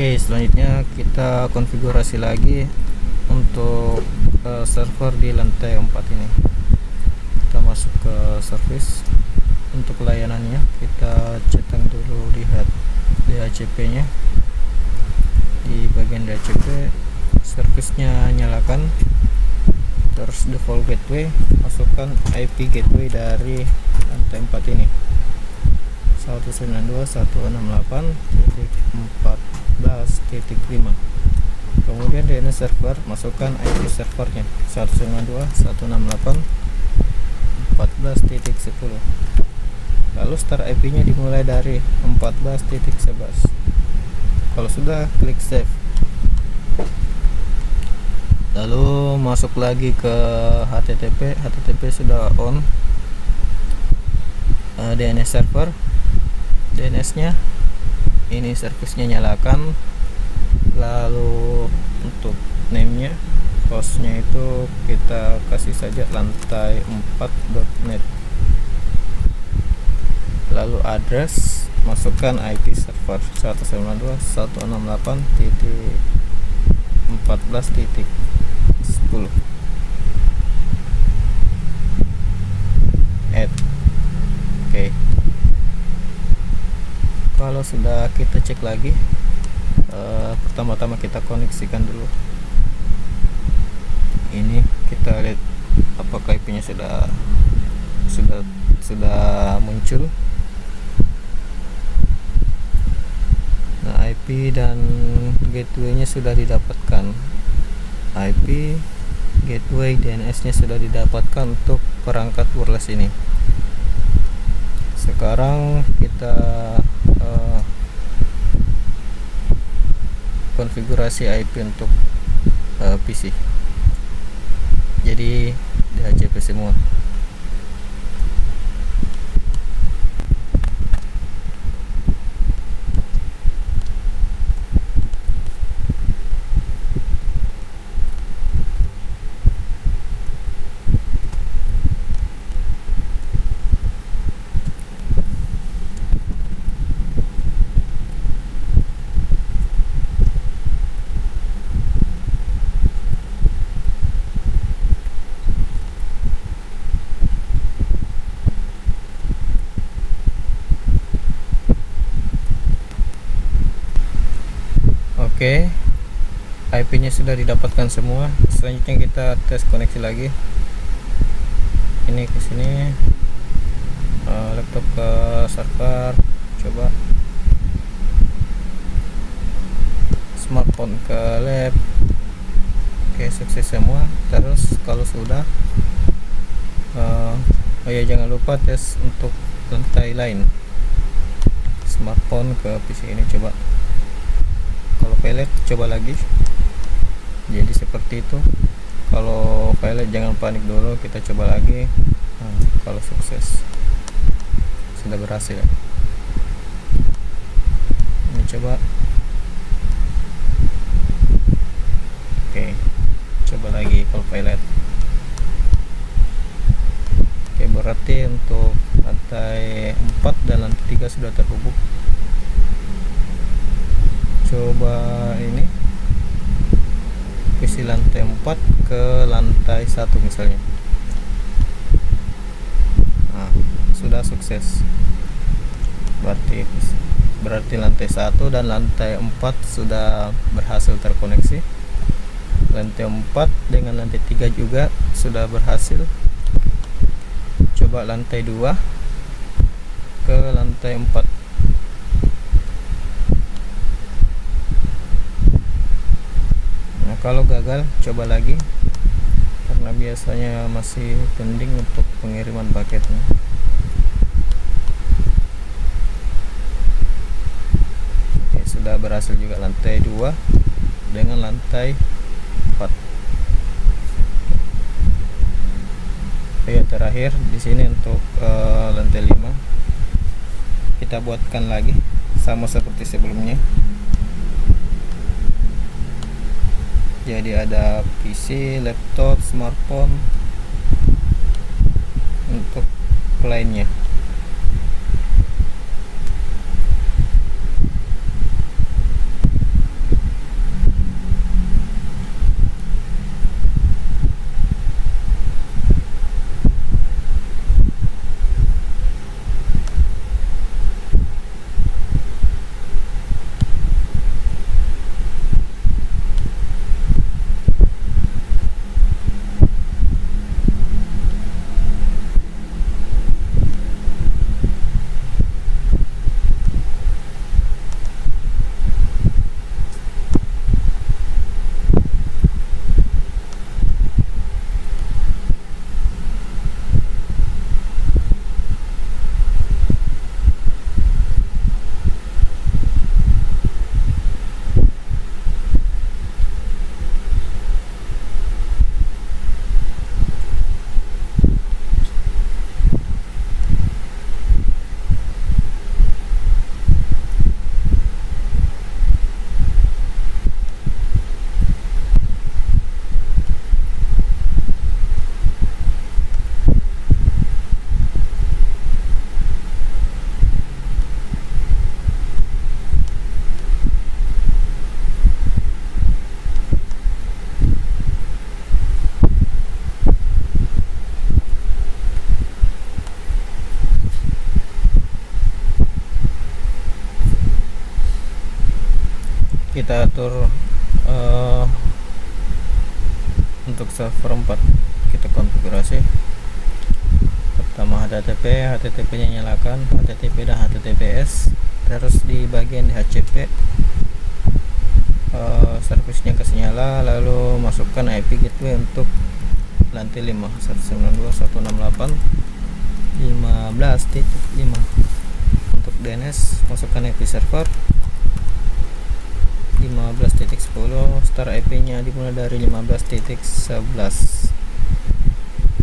Oke, selanjutnya kita konfigurasi lagi untuk server di lantai 4 ini. Kita masuk ke service. Untuk layanannya kita centang dulu, lihat DHCP nya. Di bagian DHCP, service-nya nyalakan, terus default gateway, masukkan IP gateway dari lantai 4 ini, 192.168.14.5. kemudian DNS server, masukkan IP servernya 192.168.14.10. lalu start IP nya dimulai dari 14.11. kalau sudah, klik save. Lalu masuk lagi ke HTTP. HTTP sudah on. DNS server, DNS nya ini, service nya nyalakan. Lalu untuk name nya, hostnya itu kita kasih saja lantai4.net. lalu address, masukkan IP server 192.168.14.10. add. Oke. Kalau sudah, kita cek lagi. Pertama-tama kita koneksikan dulu. Ini kita lihat apakah IP-nya sudah muncul. Nah, IP dan gateway-nya sudah didapatkan. IP, gateway, DNS-nya sudah didapatkan untuk perangkat wireless ini. Sekarang kita konfigurasi IP untuk PC. Jadi DHCP semua. Oke, IP-nya sudah didapatkan semua. Selanjutnya kita tes koneksi lagi. Ini ke sini, laptop ke server, coba. Smartphone ke lab. Oke, sukses semua. Terus kalau sudah, oh ya, jangan lupa tes untuk lantai lain. Smartphone ke PC ini, coba. Kalau pilot, coba lagi. Jadi seperti itu. Kalau pilot jangan panik dulu, kita coba lagi. Kalau sukses, sudah berhasil. Ini coba. Oke, coba lagi kalau pilot. Oke, berarti untuk lantai 4 dan lantai 3 sudah terhubung. Coba ini PC lantai 4 ke lantai 1 misalnya. Nah, sudah sukses. Berarti lantai 1 dan lantai 4 sudah berhasil terkoneksi. Lantai 4 dengan lantai 3 juga sudah berhasil. Coba lantai 2 ke lantai 4. Kalau gagal, coba lagi, karena biasanya masih pending untuk pengiriman paketnya. Oke, sudah berhasil juga lantai 2 dengan lantai 4. Oke, terakhir di sini untuk lantai 5 kita buatkan lagi sama seperti sebelumnya. Jadi ada PC, laptop, smartphone untuk kliennya. kita atur untuk server 4. Kita konfigurasi. Pertama HTTP nya nyalakan, HTTP dan HTTPS. Terus di bagian DHCP servisnya kasih nyala, lalu masukkan IP gateway untuk lantai 5 192.168.15.5. Untuk DNS masukkan IP server 15.10, start IP nya dimulai dari 15.11.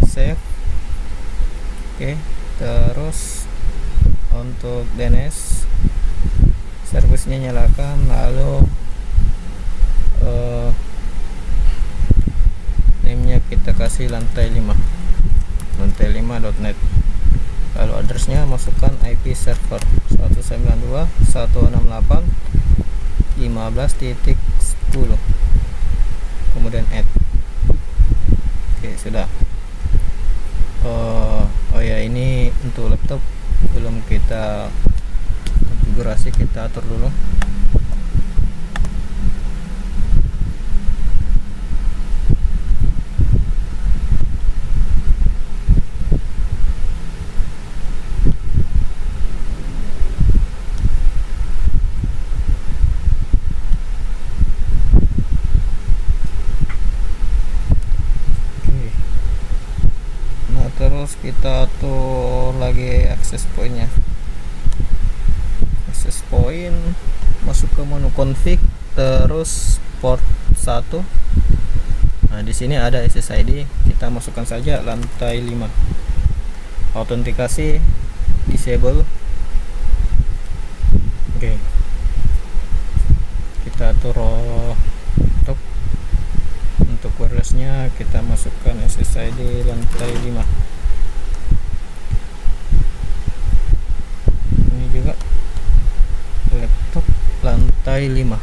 Save. Oke, terus untuk DNS servisnya nyalakan, lalu name nya kita kasih lantai 5.net, lalu addressnya masukkan IP server 192.168.15.10, kemudian add. Oke, sudah. Oh ya, ini untuk laptop belum kita konfigurasi, kita atur dulu. Terus kita atur lagi access point-nya. Access point, masuk ke menu config, terus port 1. Nah, di sini ada SSID, kita masukkan saja lantai 5. Autentikasi disable. Oke. Kita atur untuk wirelessnya, kita masukkan SSID lantai 5. Ini juga laptop lantai 5.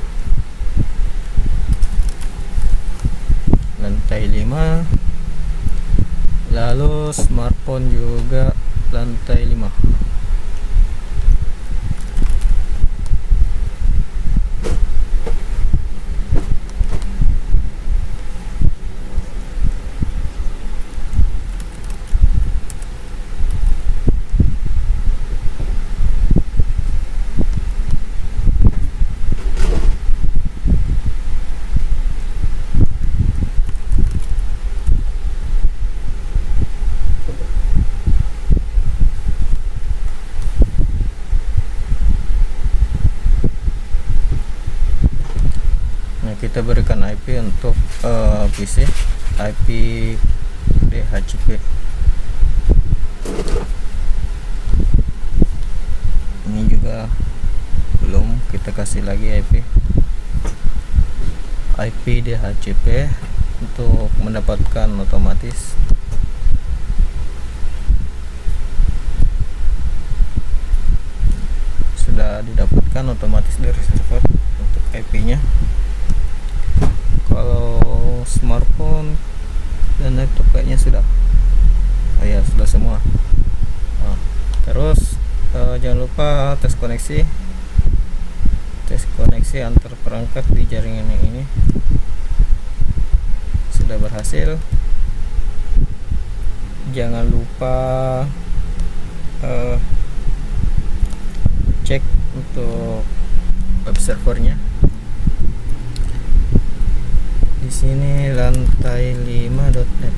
Lalu smartphone juga lantai 5. Kita berikan IP untuk PC, IP DHCP. Ini juga belum, kita kasih lagi IP DHCP untuk mendapatkan otomatis. Sudah didapatkan otomatis dari server untuk IP-nya. Kalau smartphone dan laptop kayaknya sudah. Oh ya, sudah semua. Terus jangan lupa tes koneksi antar perangkat di jaringan yang ini. Sudah berhasil. Jangan lupa cek untuk web servernya. Di sini lantai 5.net.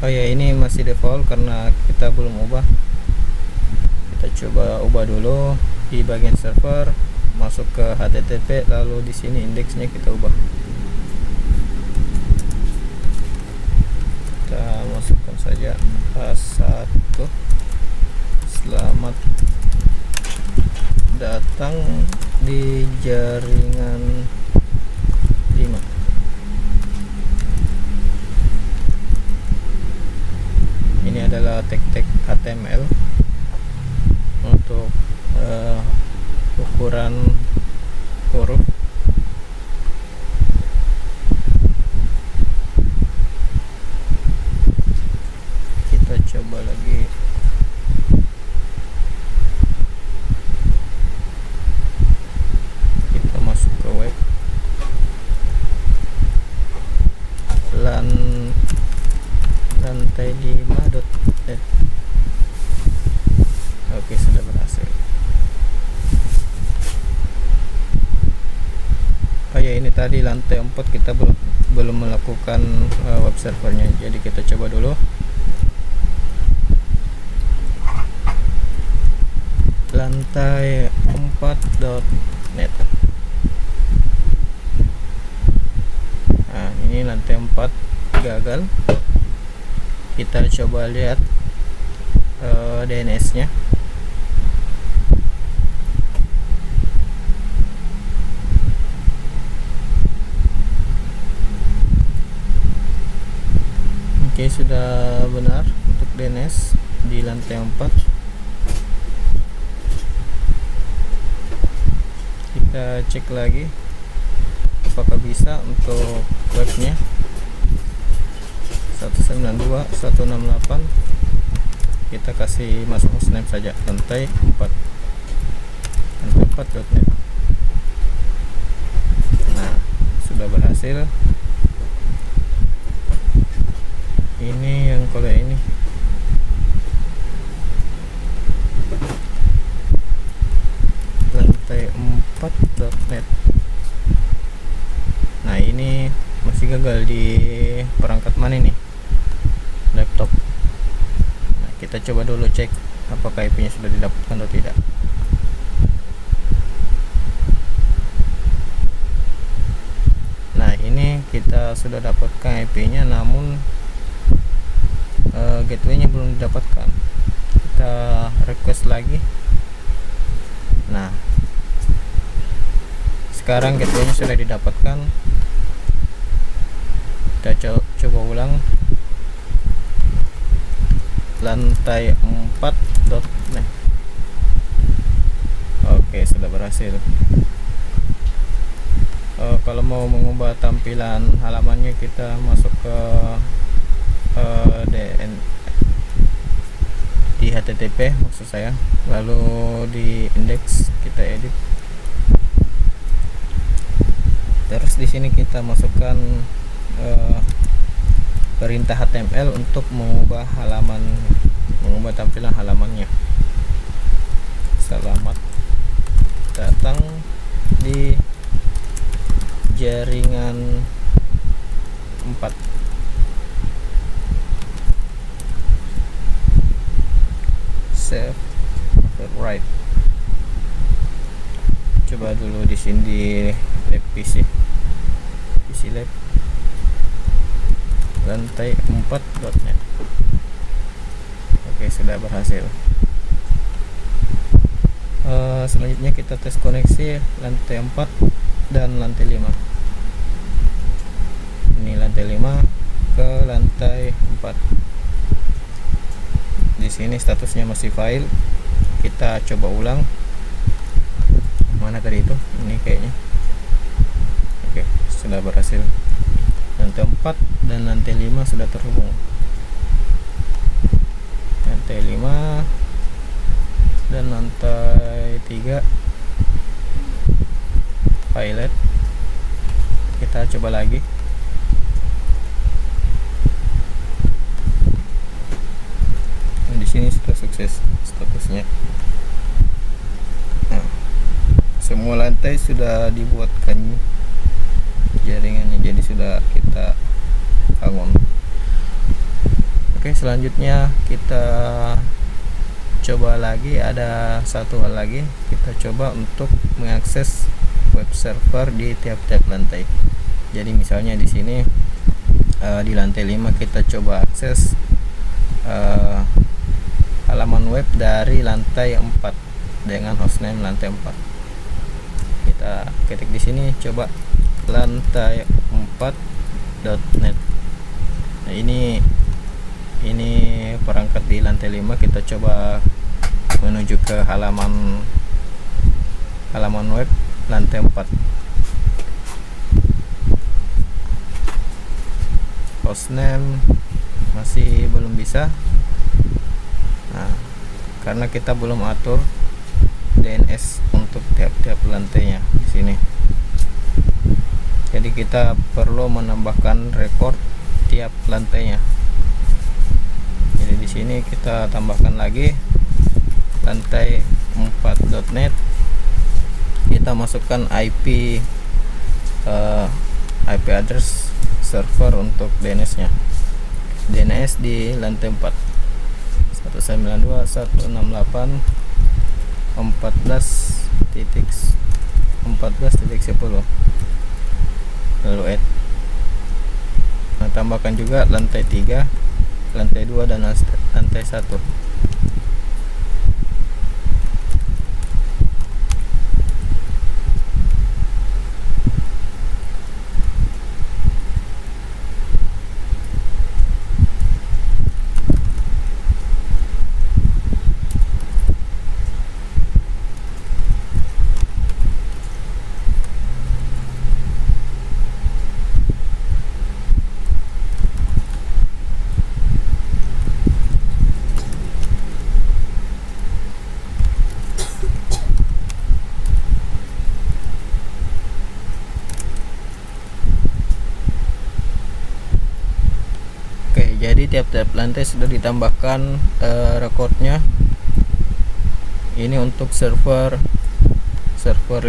Oh ya, ini masih default karena kita belum ubah. Kita coba ubah dulu di bagian server, masuk ke HTTP, lalu di sini indeksnya kita ubah. Kita masukkan saja H1. Selamat datang di jaringan 5. Ini adalah tag-tag HTML untuk ukuran huruf. Kita coba lagi. Kita lantai 5.net. Oke, sudah berhasil. Oh ya, ini tadi lantai 4 kita belum melakukan web servernya, jadi kita coba dulu. Lantai 4.net. Nah, ini lantai 4 gagal. Kita coba lihat DNS nya. Oke, sudah benar untuk DNS di lantai 4. Kita cek lagi apakah bisa untuk webnya 192.168. Kita kasih masuk hostname saja, lantai 4.net. Nah, sudah berhasil. Ini yang kalau ini lantai 4.net. Nah, ini masih gagal di perangkat mana nih? Laptop. Nah, kita coba dulu cek apakah IP nya sudah didapatkan atau tidak. Nah, ini kita sudah dapatkan IP nya, namun gateway nya belum didapatkan. Kita request lagi. Nah, sekarang gateway nya sudah didapatkan. Kita coba ulang. Lantai 4.net. Oke, sudah berhasil. Kalau mau mengubah tampilan halamannya, kita masuk ke di HTTP maksud saya, lalu di index kita edit. Terus di sini kita masukkan perintah HTML untuk mengubah tampilan halamannya. Selamat datang di jaringan 4. Save right. Coba dulu di sini di lab PC lab lantai 4.net. Oke, sudah berhasil. Selanjutnya kita tes koneksi lantai 4 dan lantai 5. Ini lantai 5 ke lantai 4. Di sini statusnya masih file. Kita coba ulang. Mana tadi itu? Ini kayaknya. Oke, sudah berhasil. Lantai 4 dan lantai 5 sudah terhubung. Lantai 5 dan lantai 3 pilot. Kita coba lagi. Di sini sudah sukses statusnya. Nah, semua lantai sudah dibuatkan jaringannya, jadi sudah kita bangun. Oke, selanjutnya kita coba lagi. Ada satu hal lagi, kita coba untuk mengakses web server di tiap-tiap lantai. Jadi misalnya di sini di lantai 5 kita coba akses halaman web dari lantai 4 dengan hostname lantai 4. Kita ketik di sini coba lantai 4.net. Nah, ini perangkat di lantai 5. Kita coba menuju ke halaman web lantai 4. Hostname masih belum bisa. Nah, karena kita belum atur DNS untuk tiap-tiap lantainya di sini. Jadi kita perlu menambahkan record tiap lantainya. Jadi di sini kita tambahkan lagi lantai 4.net. Kita masukkan IP address server untuk DNS-nya. DNS di lantai 4 192.168.14.10 lalu add. Nah, tambahkan juga lantai 3, lantai 2 dan lantai 1. Jadi tiap-tiap lantai sudah ditambahkan recordnya. Ini untuk server 5,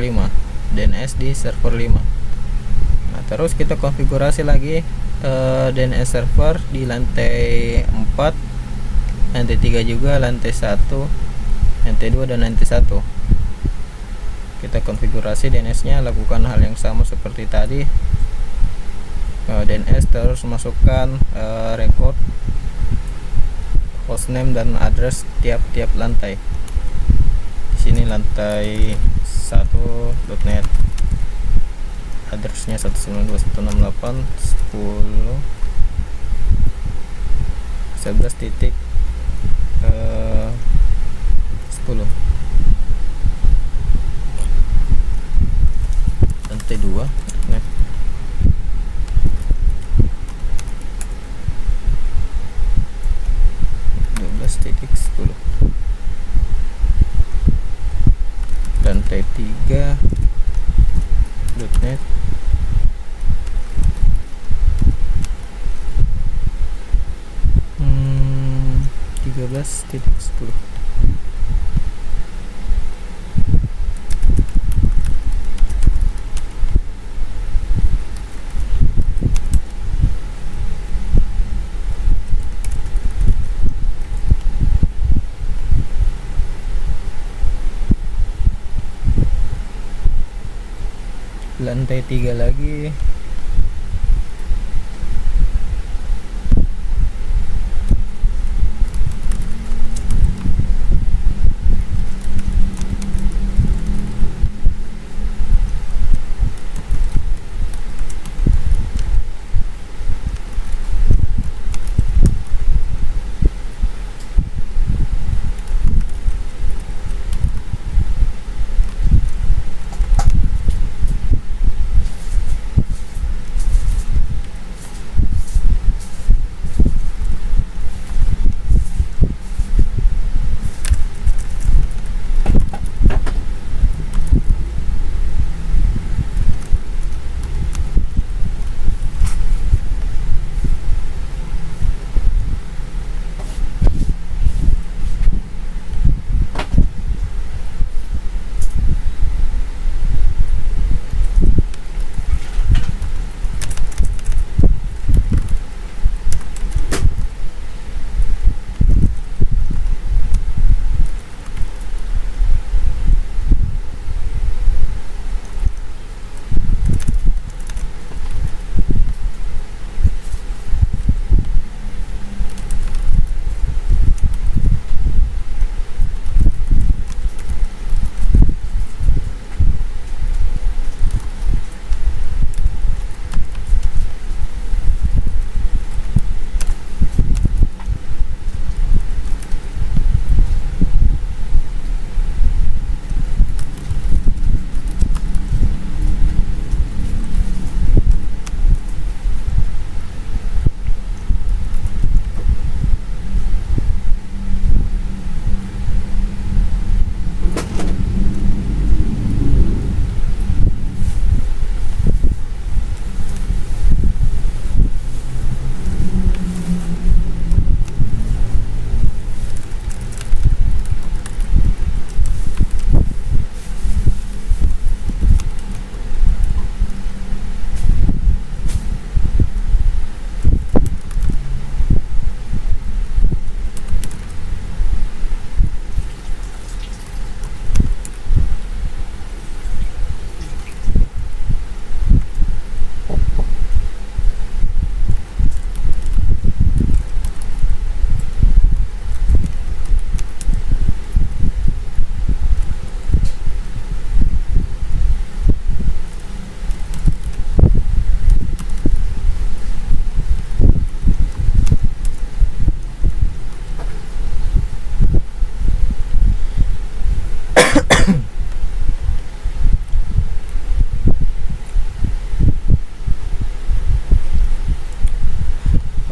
DNS di server 5. Nah, terus kita konfigurasi lagi DNS server di lantai 4, lantai 3 juga, lantai 1, lantai 2 dan lantai 1. Kita konfigurasi DNS-nya, lakukan hal yang sama seperti tadi. DNS terus masukkan record hostname dan address tiap-tiap lantai. Di sini lantai 1.net, addressnya 192.168.11.10. Lantai 2 net. Lantai 3 .net, hmm, 13.10. Lantai 3 lagi.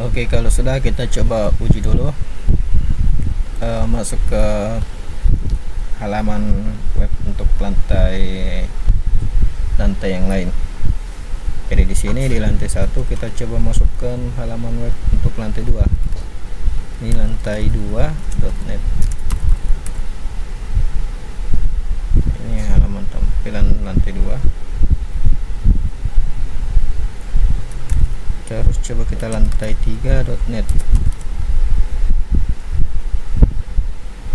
Oke, kalau sudah kita coba uji dulu. Masuk ke halaman web untuk lantai yang lain. Jadi di sini di lantai 1 kita coba masukkan halaman web untuk lantai 2. Ini lantai 2.net. Ini halaman tampilan lantai 2. Terus coba kita lantai 3.net.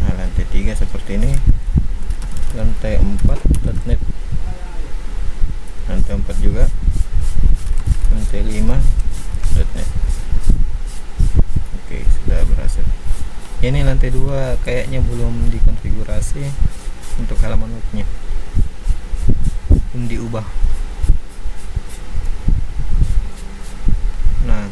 Nah, lantai 3 seperti ini. Lantai 4.net. Lantai 4 juga. Lantai 5.net. Oke, sudah berhasil. Ini lantai 2 kayaknya belum dikonfigurasi untuk halaman webnya, belum diubah. Nah,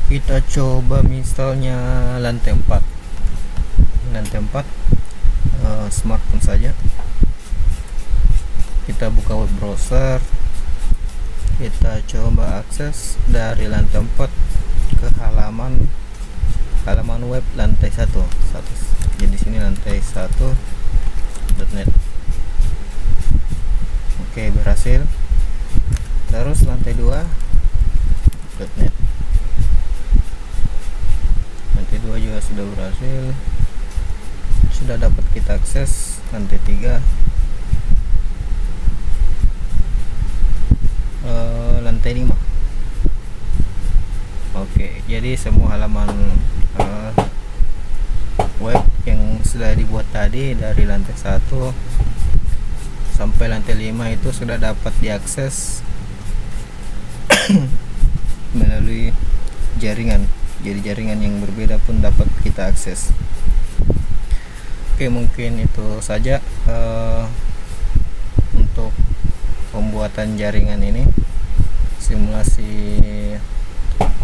kita coba misalnya lantai 4. Lantai 4 smartphone saja. Kita buka web browser, kita coba akses dari lantai 4 ke halaman web lantai 1. Jadi sini lantai 1.net. Oke, berhasil. Terus lantai 2.net. Lantai 2 juga sudah berhasil. Sudah dapat kita akses lantai 3. Lantai 5. Oke, jadi semua halaman web yang sudah dibuat tadi dari lantai 1 sampai lantai 5 itu sudah dapat diakses melalui jaringan. Jadi jaringan yang berbeda pun dapat kita akses. Oke, mungkin itu saja untuk pembuatan jaringan ini. Simulasi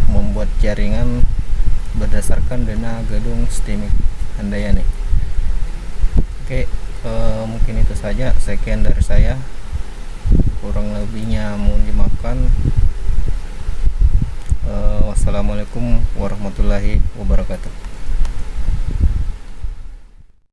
membuat jaringan berdasarkan Dena Gedung STIMIK Handayani. Oke, mungkin itu saja. Sekian dari saya. Kurang lebihnya mohon dimaafkan. Wassalamualaikum warahmatullahi wabarakatuh.